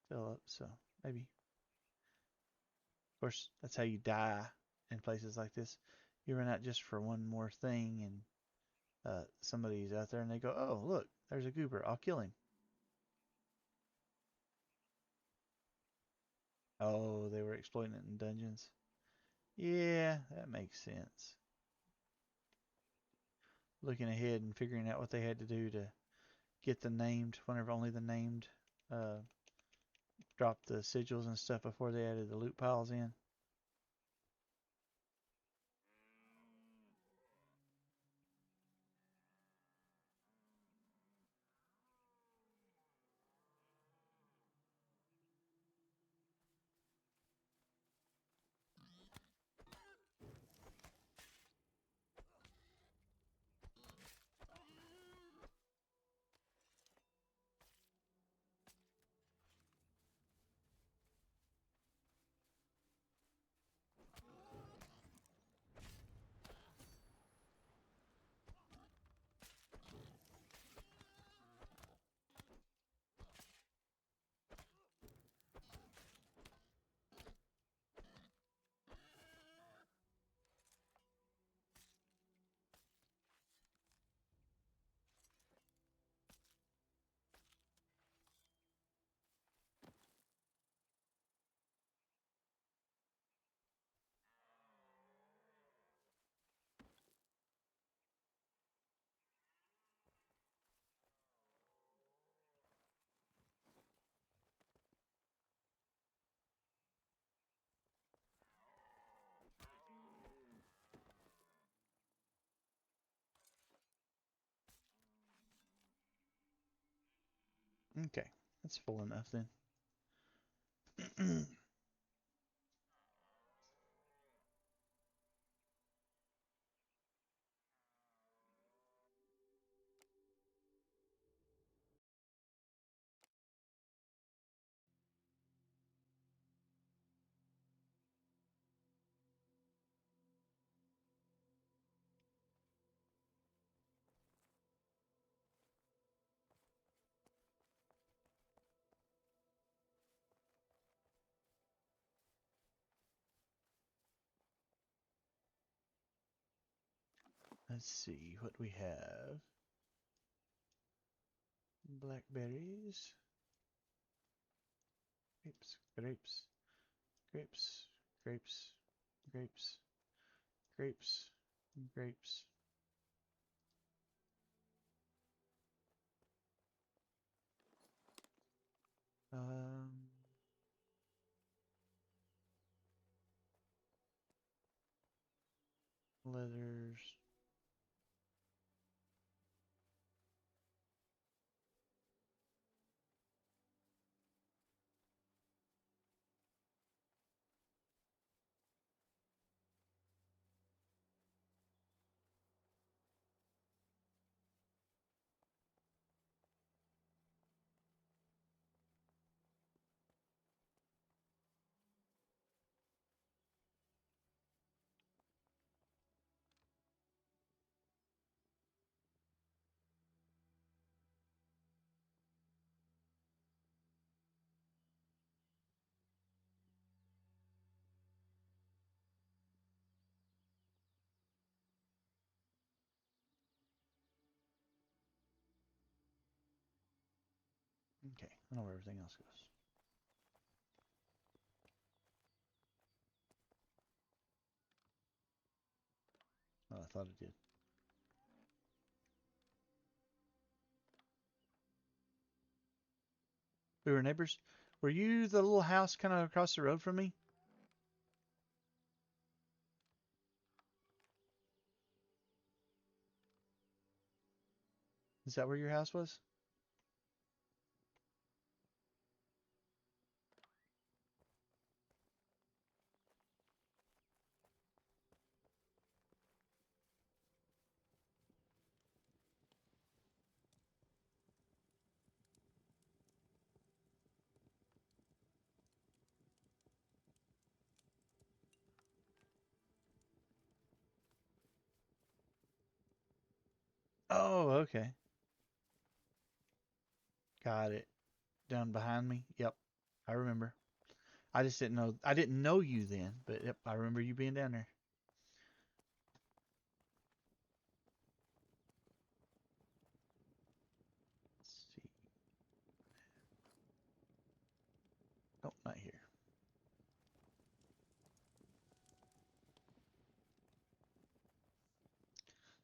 [SPEAKER 1] fill up, so maybe. Of course, that's how you die in places like this. You run out just for one more thing, and somebody's out there and they go, oh, look, there's a goober. I'll kill him. Oh, they were exploiting it in dungeons. Yeah, that makes sense. Looking ahead and figuring out what they had to do to get the named, whenever only the named uh, dropped the sigils and stuff before they added the loot piles in. Okay, that's full enough then. Let's see what we have. Blackberries, grapes, grapes, grapes, grapes, grapes, grapes, grapes. Um, leathers. Okay, I know where everything else goes. Oh, I thought it did. We were neighbors. Were you the little house kind of across the road from me? Is that where your house was? Oh, okay. Got it. Down behind me. Yep. I remember. I just didn't know. I didn't know you then, but yep, I remember you being down there. Let's see. Nope, not here.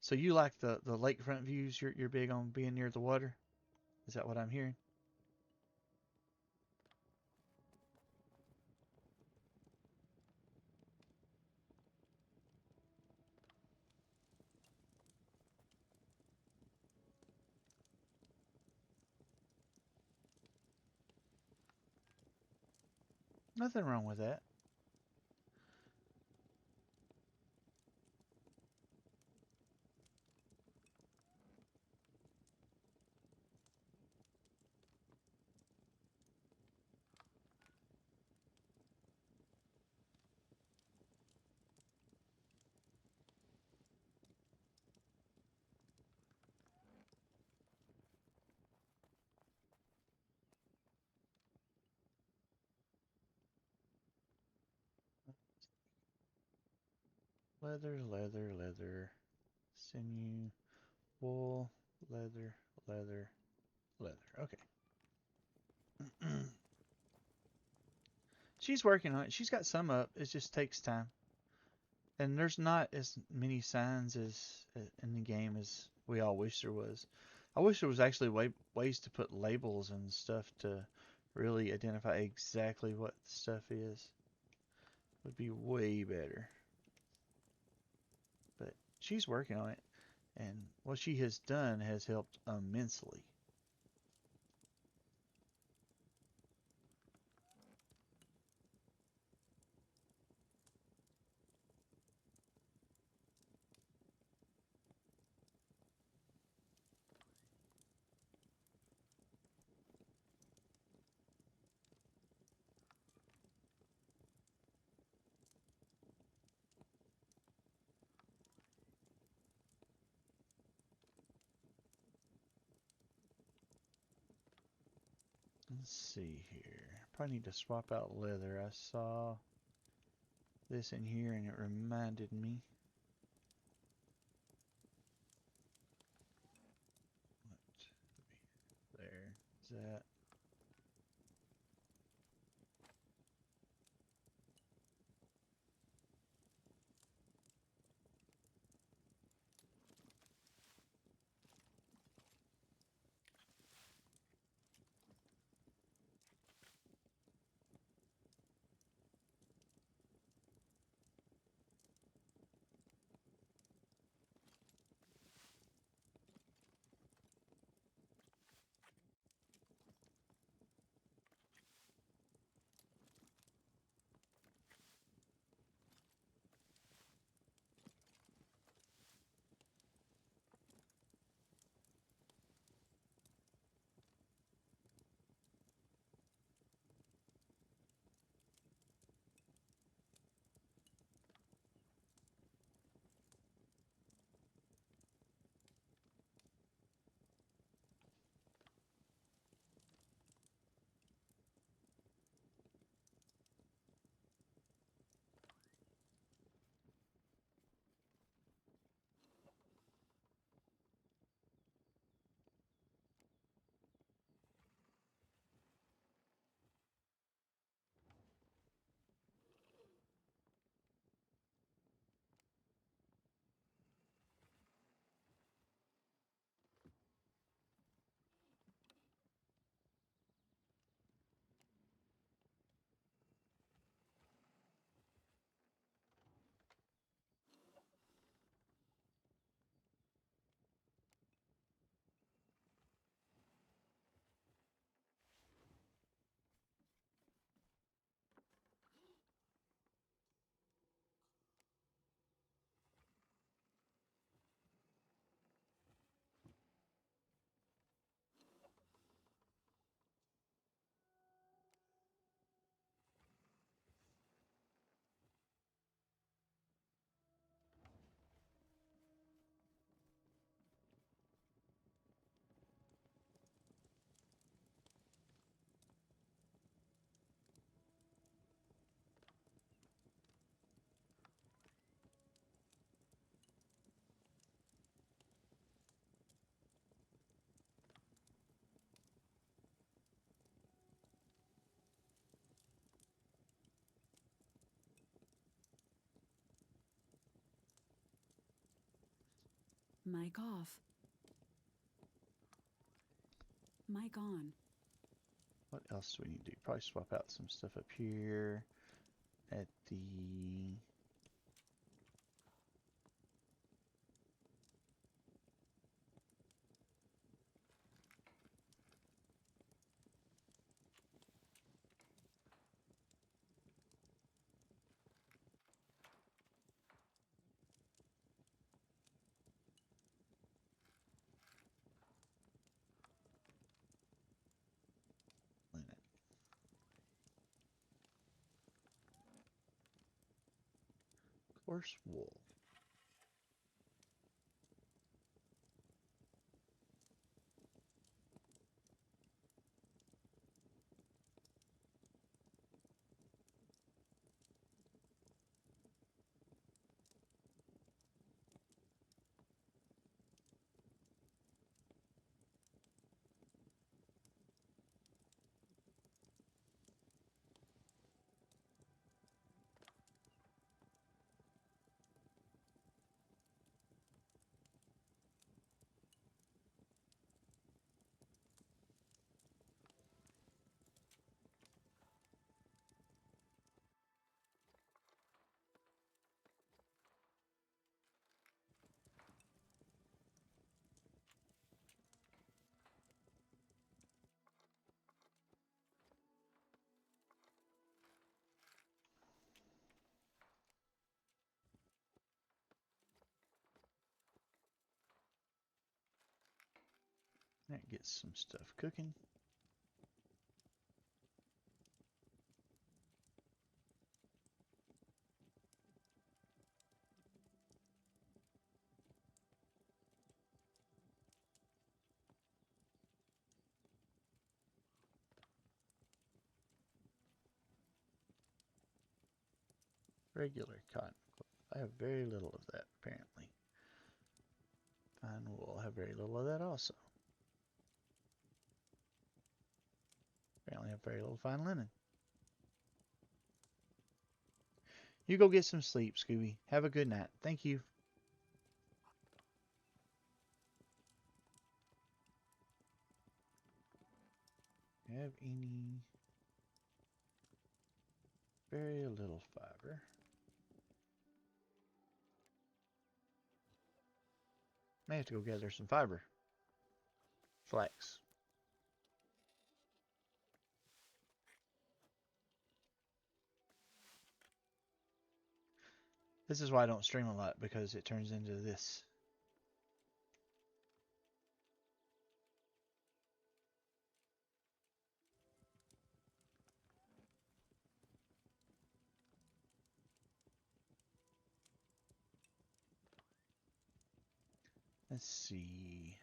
[SPEAKER 1] So you like the lakefront views? You're big on being near the water. Is that what I'm hearing? Nothing wrong with that. Leather, leather, leather, sinew, wool, leather, leather, leather. Okay. She's working on it. She's got some up. It just takes time. And there's not as many signs as in the game as we all wish there was. I wish there was actually ways to put labels and stuff to really identify exactly what the stuff is. Would be way better. But she's working on it, and what she has done has helped immensely. Let's see here. Probably need to swap out leather. I saw this in here and it reminded me. What? There. Is that?
[SPEAKER 2] Mic off. Mic on.
[SPEAKER 1] What else do we need to do? Probably swap out some stuff up here at the... linen. Coarse wool. That gets some stuff cooking. Regular cotton cloth. I have very little of that, apparently. Fine wool. I have very little of that also. Apparently I have very little fine linen. You go get some sleep, Scooby. Have a good night. Thank you. Have any? Very little fiber. May have to go gather some fiber. Flax. This is why I don't stream a lot, because it turns into this. Let's see.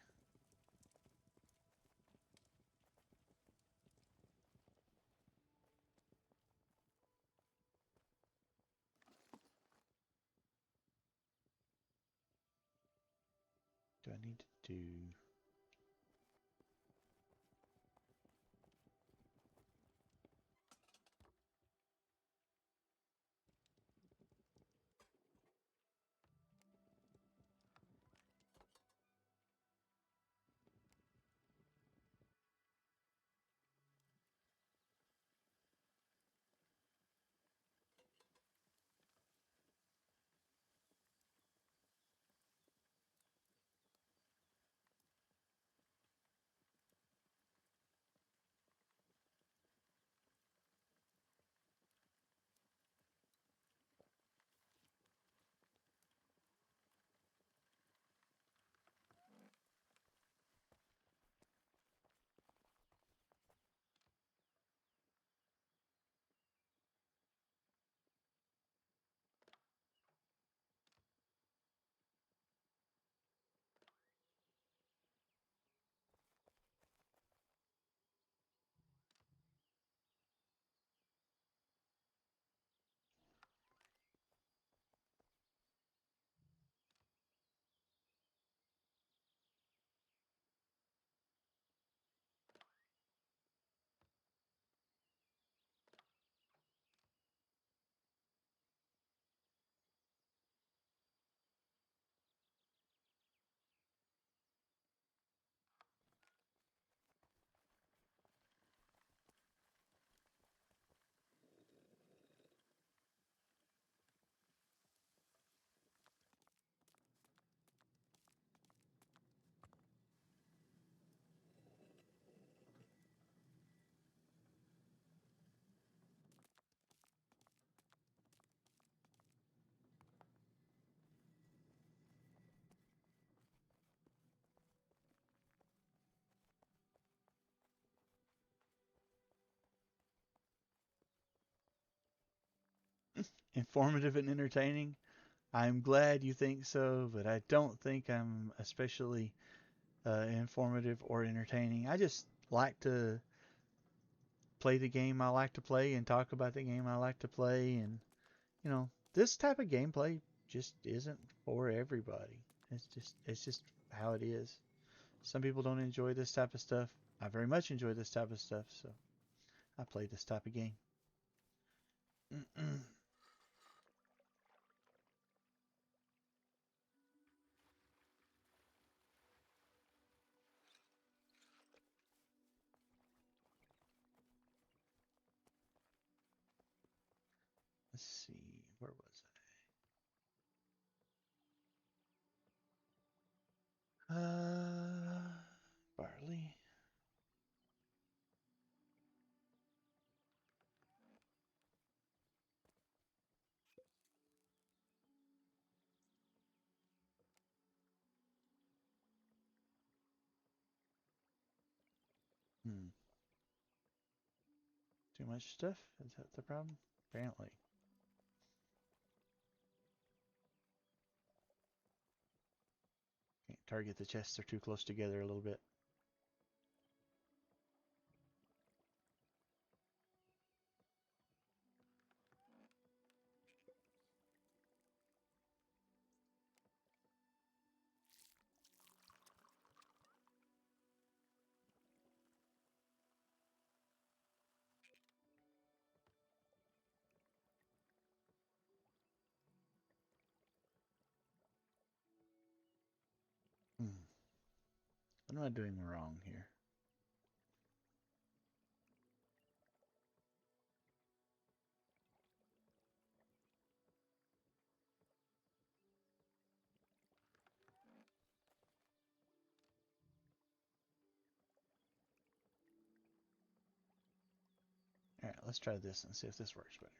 [SPEAKER 1] Do I need to do... Informative and entertaining? I'm glad you think so, but I don't think I'm especially informative or entertaining. I just like to play the game I like to play and talk about the game I like to play, and this type of gameplay just isn't for everybody. It's just how it is. Some people don't enjoy this type of stuff. I very much enjoy this type of stuff, so I play this type of game. Let's see, where was I? Barley. Hmm. Too much stuff? Is that the problem? Apparently. Can't target the chests, they're too close together a little bit. What am I doing wrong here? Alright, let's try this and see if this works better.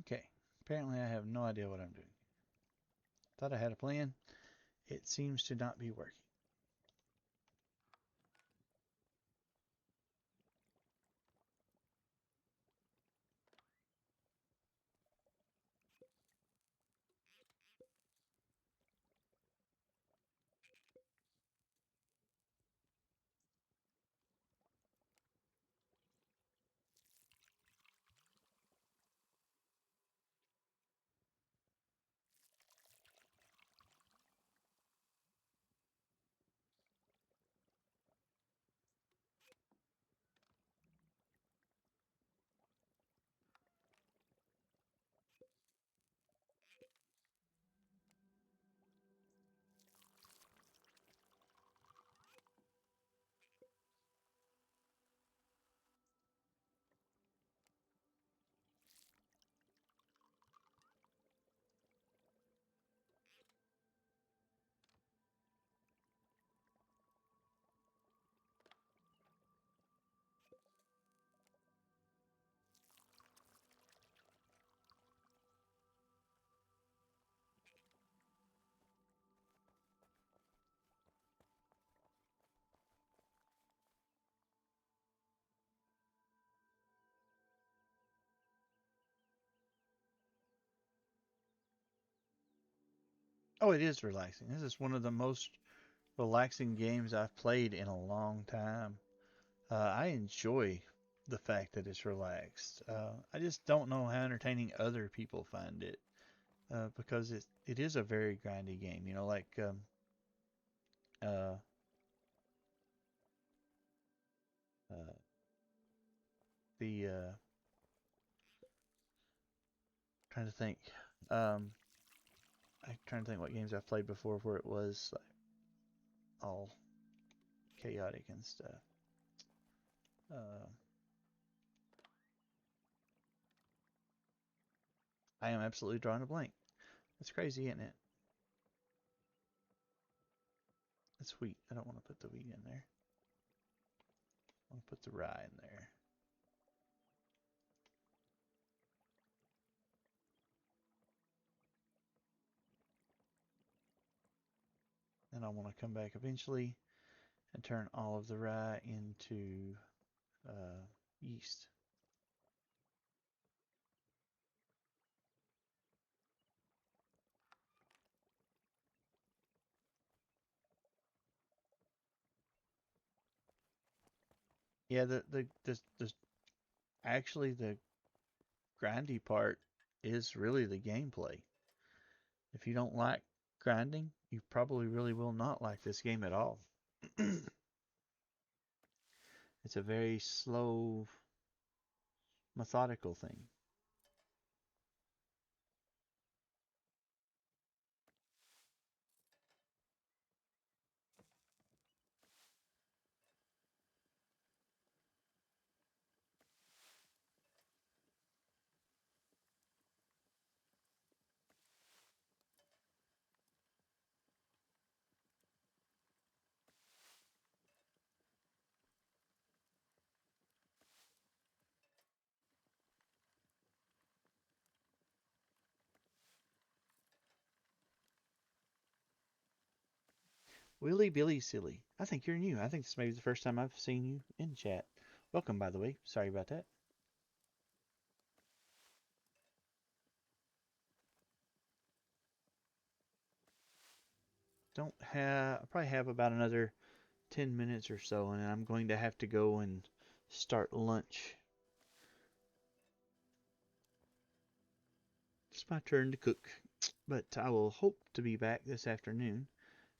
[SPEAKER 1] Okay, apparently I have no idea what I'm doing. Thought I had a plan. It seems to not be working. Oh, it is relaxing. This is one of the most relaxing games I've played in a long time. I enjoy the fact that it's relaxed. I just don't know how entertaining other people find it because it is a very grindy game. You know, like uh, uh, the trying to think. Um, I'm trying to think what games I've played before where it was like all chaotic and stuff. Uh, I am absolutely drawing a blank. That's crazy, isn't it? That's wheat. I don't want to put the wheat in there. I want to put the rye in there. And I want to come back eventually and turn all of the rye into yeast. Yeah, the actually the grindy part is really the gameplay. If you don't like grinding, you probably really will not like this game at all. It's a very slow, methodical thing. Willy Billy Silly. I think you're new. I think this may be the first time I've seen you in chat. Welcome, by the way. Sorry about that. Don't have. I probably have about another 10 minutes or so, and I'm going to have to go and start lunch. It's my turn to cook, but I will hope to be back this afternoon.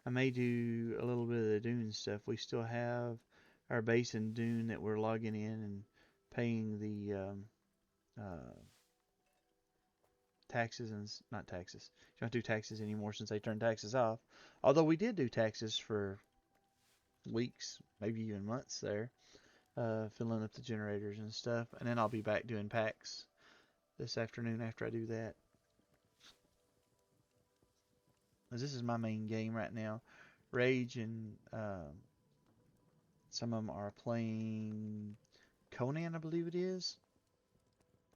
[SPEAKER 1] I may do a little bit of the Dune stuff. We still have our base in Dune that we're logging in and paying the uh, taxes and not taxes. You don't do taxes anymore since they turned taxes off. Although we did do taxes for weeks, maybe even months there, filling up the generators and stuff. And then I'll be back doing packs this afternoon after I do that. Because this is my main game right now. Rage and some of them are playing Conan, I believe it is.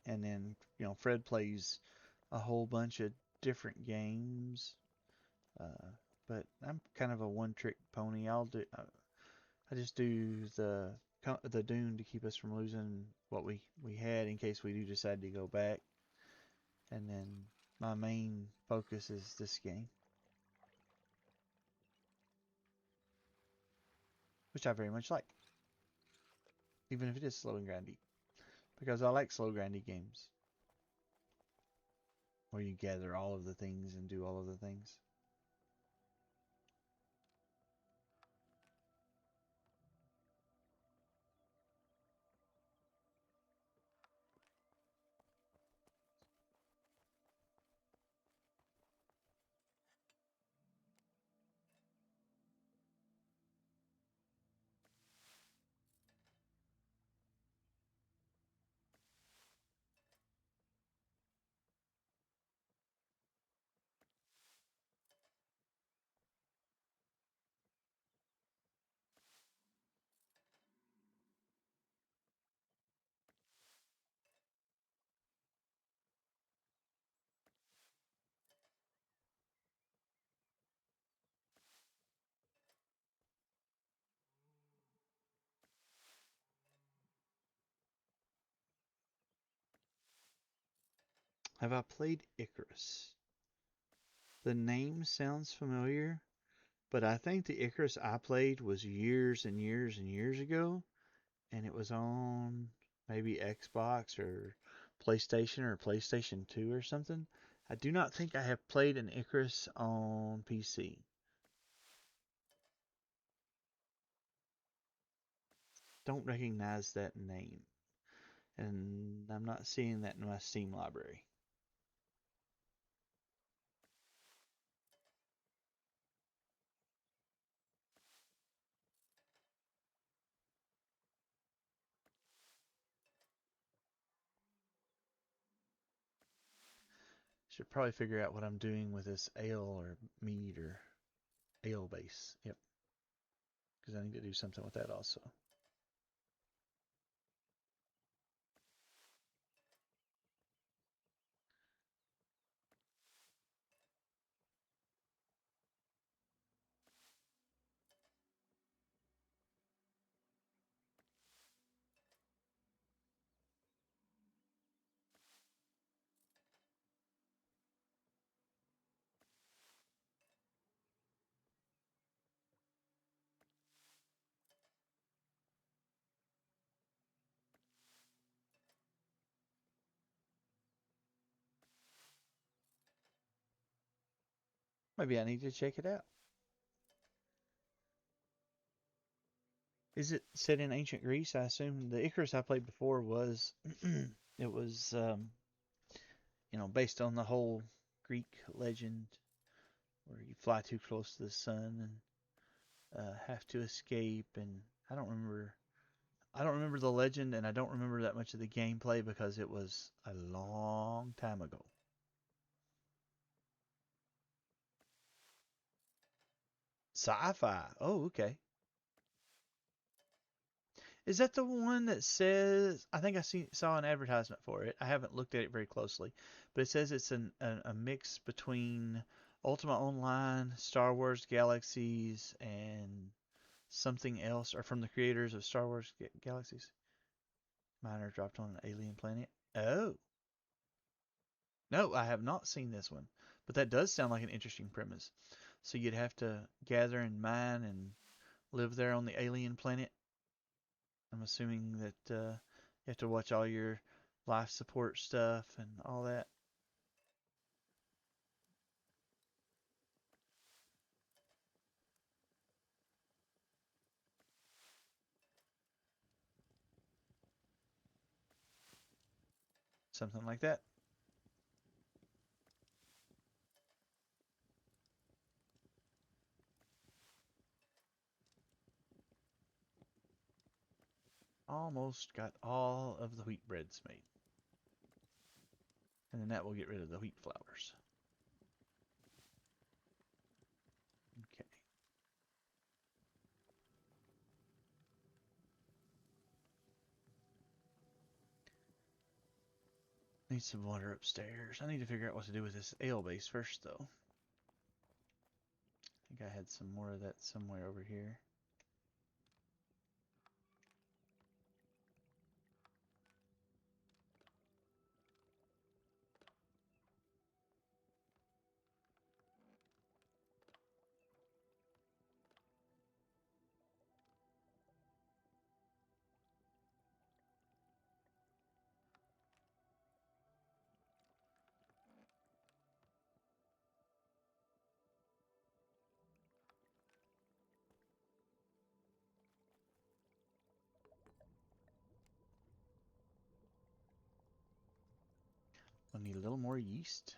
[SPEAKER 1] And then, Fred plays a whole bunch of different games. Uh, but I'm kind of a one-trick pony. I just do the Dune to keep us from losing what we had in case we do decide to go back. And then my main focus is this game, which I very much like, even if it is slow and grindy, because I like slow grindy games where you gather all of the things and do all of the things. Have I played Icarus? The name sounds familiar, but I think the Icarus I played was years and years and years ago, and it was on maybe Xbox or PlayStation 2 or something. I do not think I have played an Icarus on PC. Don't recognize that name, and I'm not seeing that in my Steam library. Should probably figure out what I'm doing with this ale or mead or ale base. Yep, because I need to do something with that also. Maybe I need to check it out. Is it set in ancient Greece? I assume the Icarus I played before was it was based on the whole Greek legend where you fly too close to the sun and have to escape. And I don't remember. I don't remember the legend, and I don't remember that much of the gameplay because it was a long time ago. Sci-fi. Oh, okay. Is that the one that says? I think saw an advertisement for it. I haven't looked at it very closely, but it says it's a mix between Ultima Online, Star Wars Galaxies, and something else, or from the creators of Star Wars Galaxies. Miner dropped on an alien planet. Oh, no, I have not seen this one, but that does sound like an interesting premise. So you'd have to gather and mine and live there on the alien planet. I'm assuming that you have to watch all your life support stuff and all that. Something like that. Almost got all of the wheat breads made. And then that will get rid of the wheat flours. Okay. Need some water upstairs. I need to figure out what to do with this ale base first, though. I think I had some more of that somewhere over here. I need a little more yeast.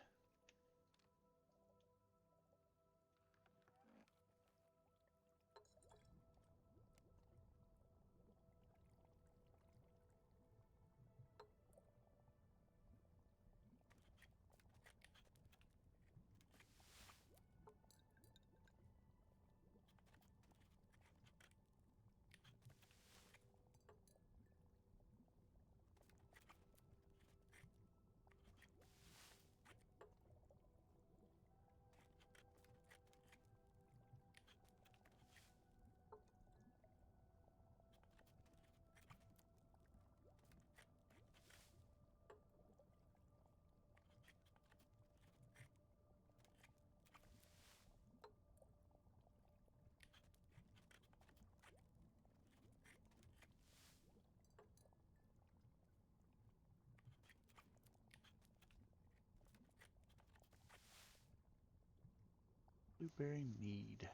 [SPEAKER 1] Blueberry mead.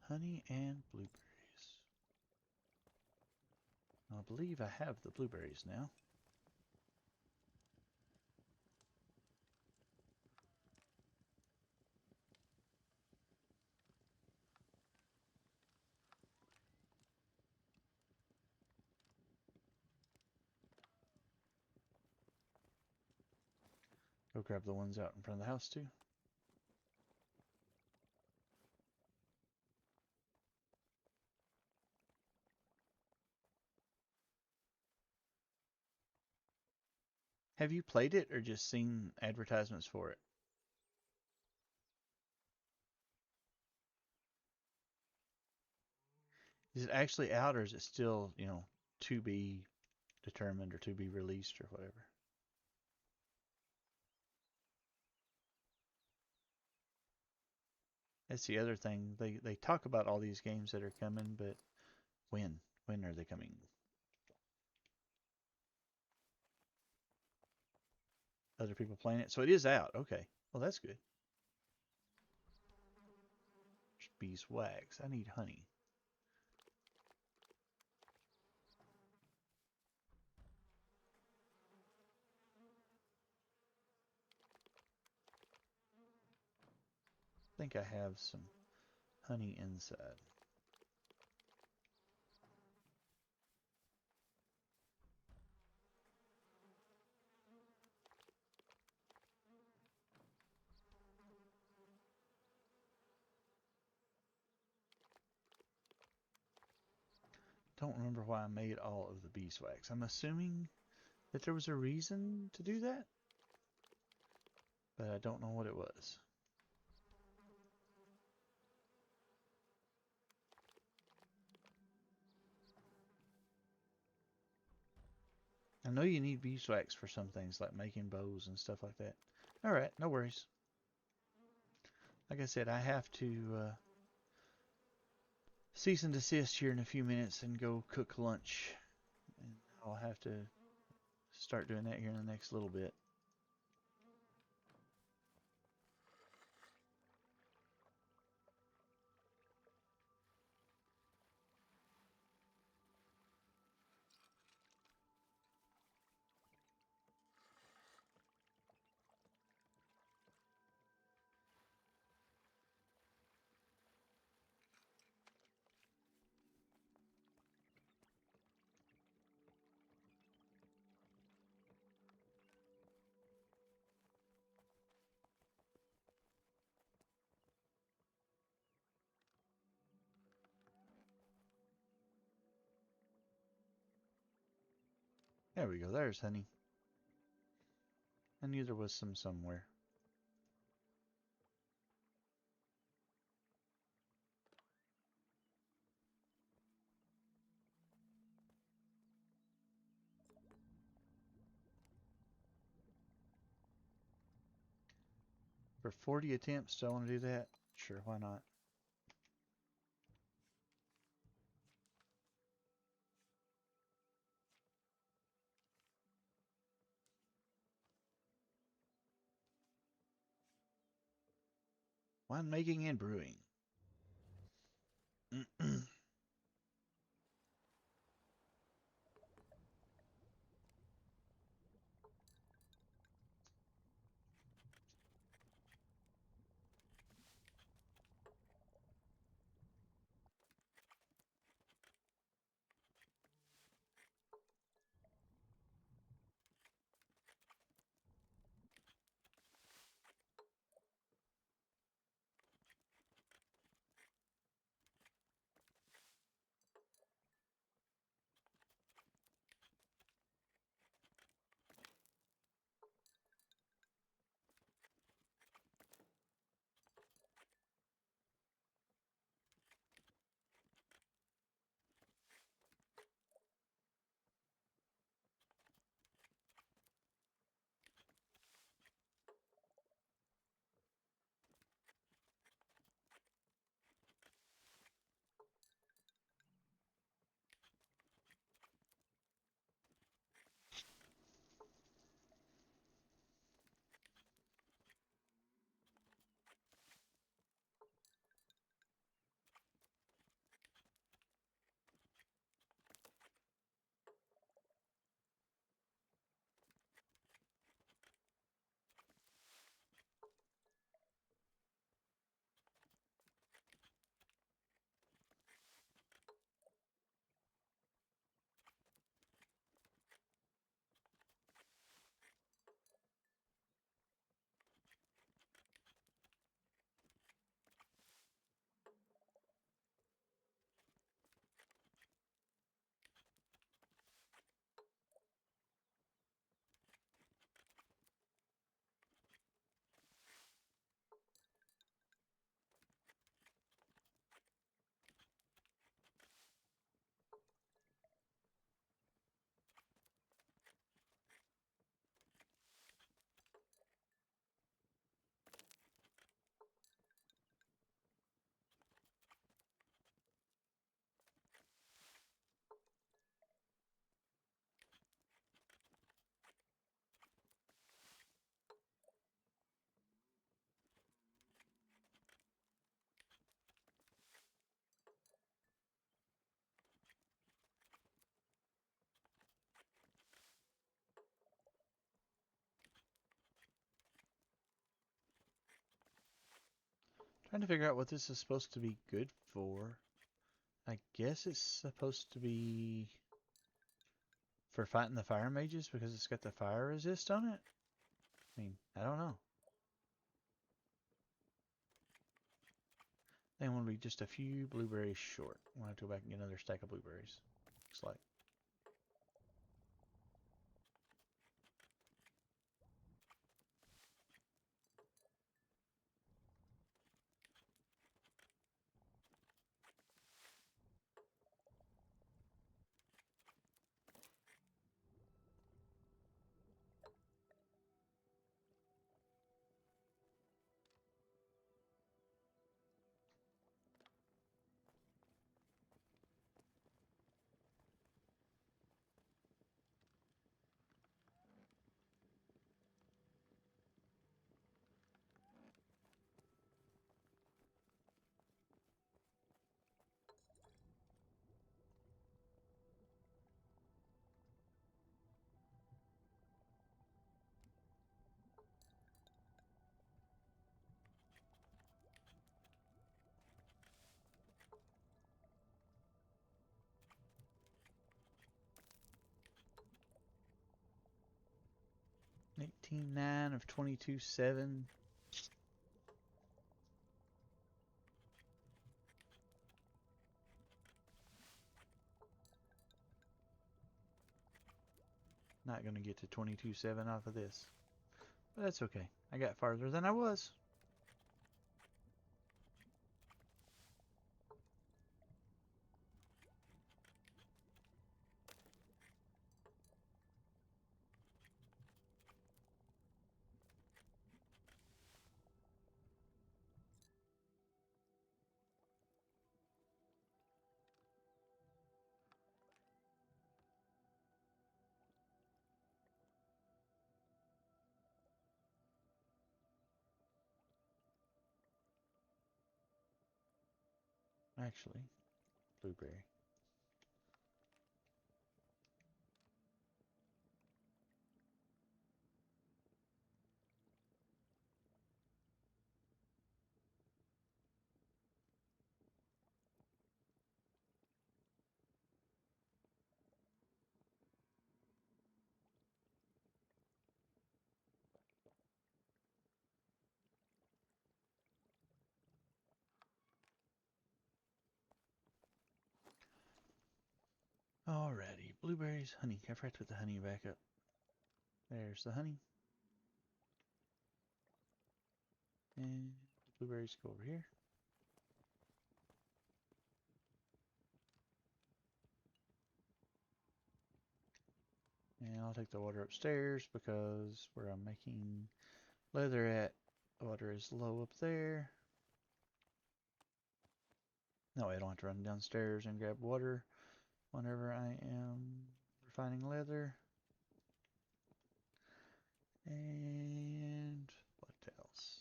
[SPEAKER 1] Honey and blueberries. I believe I have the blueberries now. Go grab the ones out in front of the house too. Have you played it or just seen advertisements for it? Is it actually out or is it still, to be determined or to be released or whatever? That's the other thing. They talk about all these games that are coming, but when? When are they coming? Other people playing it. So it is out. Okay. Well, that's good. Beeswax. I need honey. I think I have some honey inside. Don't remember why I made all of the beeswax. I'm assuming that there was a reason to do that, but I don't know what it was. I know you need beeswax for some things like making bows and stuff like that. All right, no worries. Like I said, I have to cease and desist here in a few minutes and go cook lunch. And I'll have to start doing that here in the next little bit. There we go. There's honey. I knew there was some somewhere. For 40 attempts, do I want to do that? Sure, why not? Winemaking and brewing. Trying to figure out what this is supposed to be good for. I guess it's supposed to be for fighting the fire mages because it's got the fire resist on it. I mean, I don't know. They want to be just a few blueberries short. I'm going to have to go back and get another stack of blueberries. Looks like. $18.9 of $22.7. Not going to get to 22.7 off of this. But that's okay. I got farther than I was. Actually, blueberry. Alrighty, blueberries, honey. I forgot to put the honey back up. There's the honey. And the blueberries go over here. And I'll take the water upstairs because where I'm making leather at, water is low up there. No, I don't have to run downstairs and grab water whenever I am refining leather. And what else?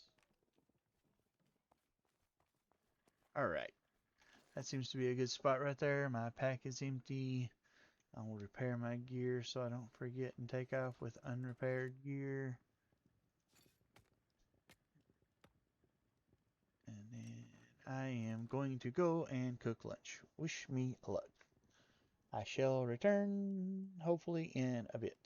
[SPEAKER 1] Alright. That seems to be a good spot right there. My pack is empty. I will repair my gear so I don't forget and take off with unrepaired gear. And then I am going to go and cook lunch. Wish me luck. I shall return hopefully in a bit.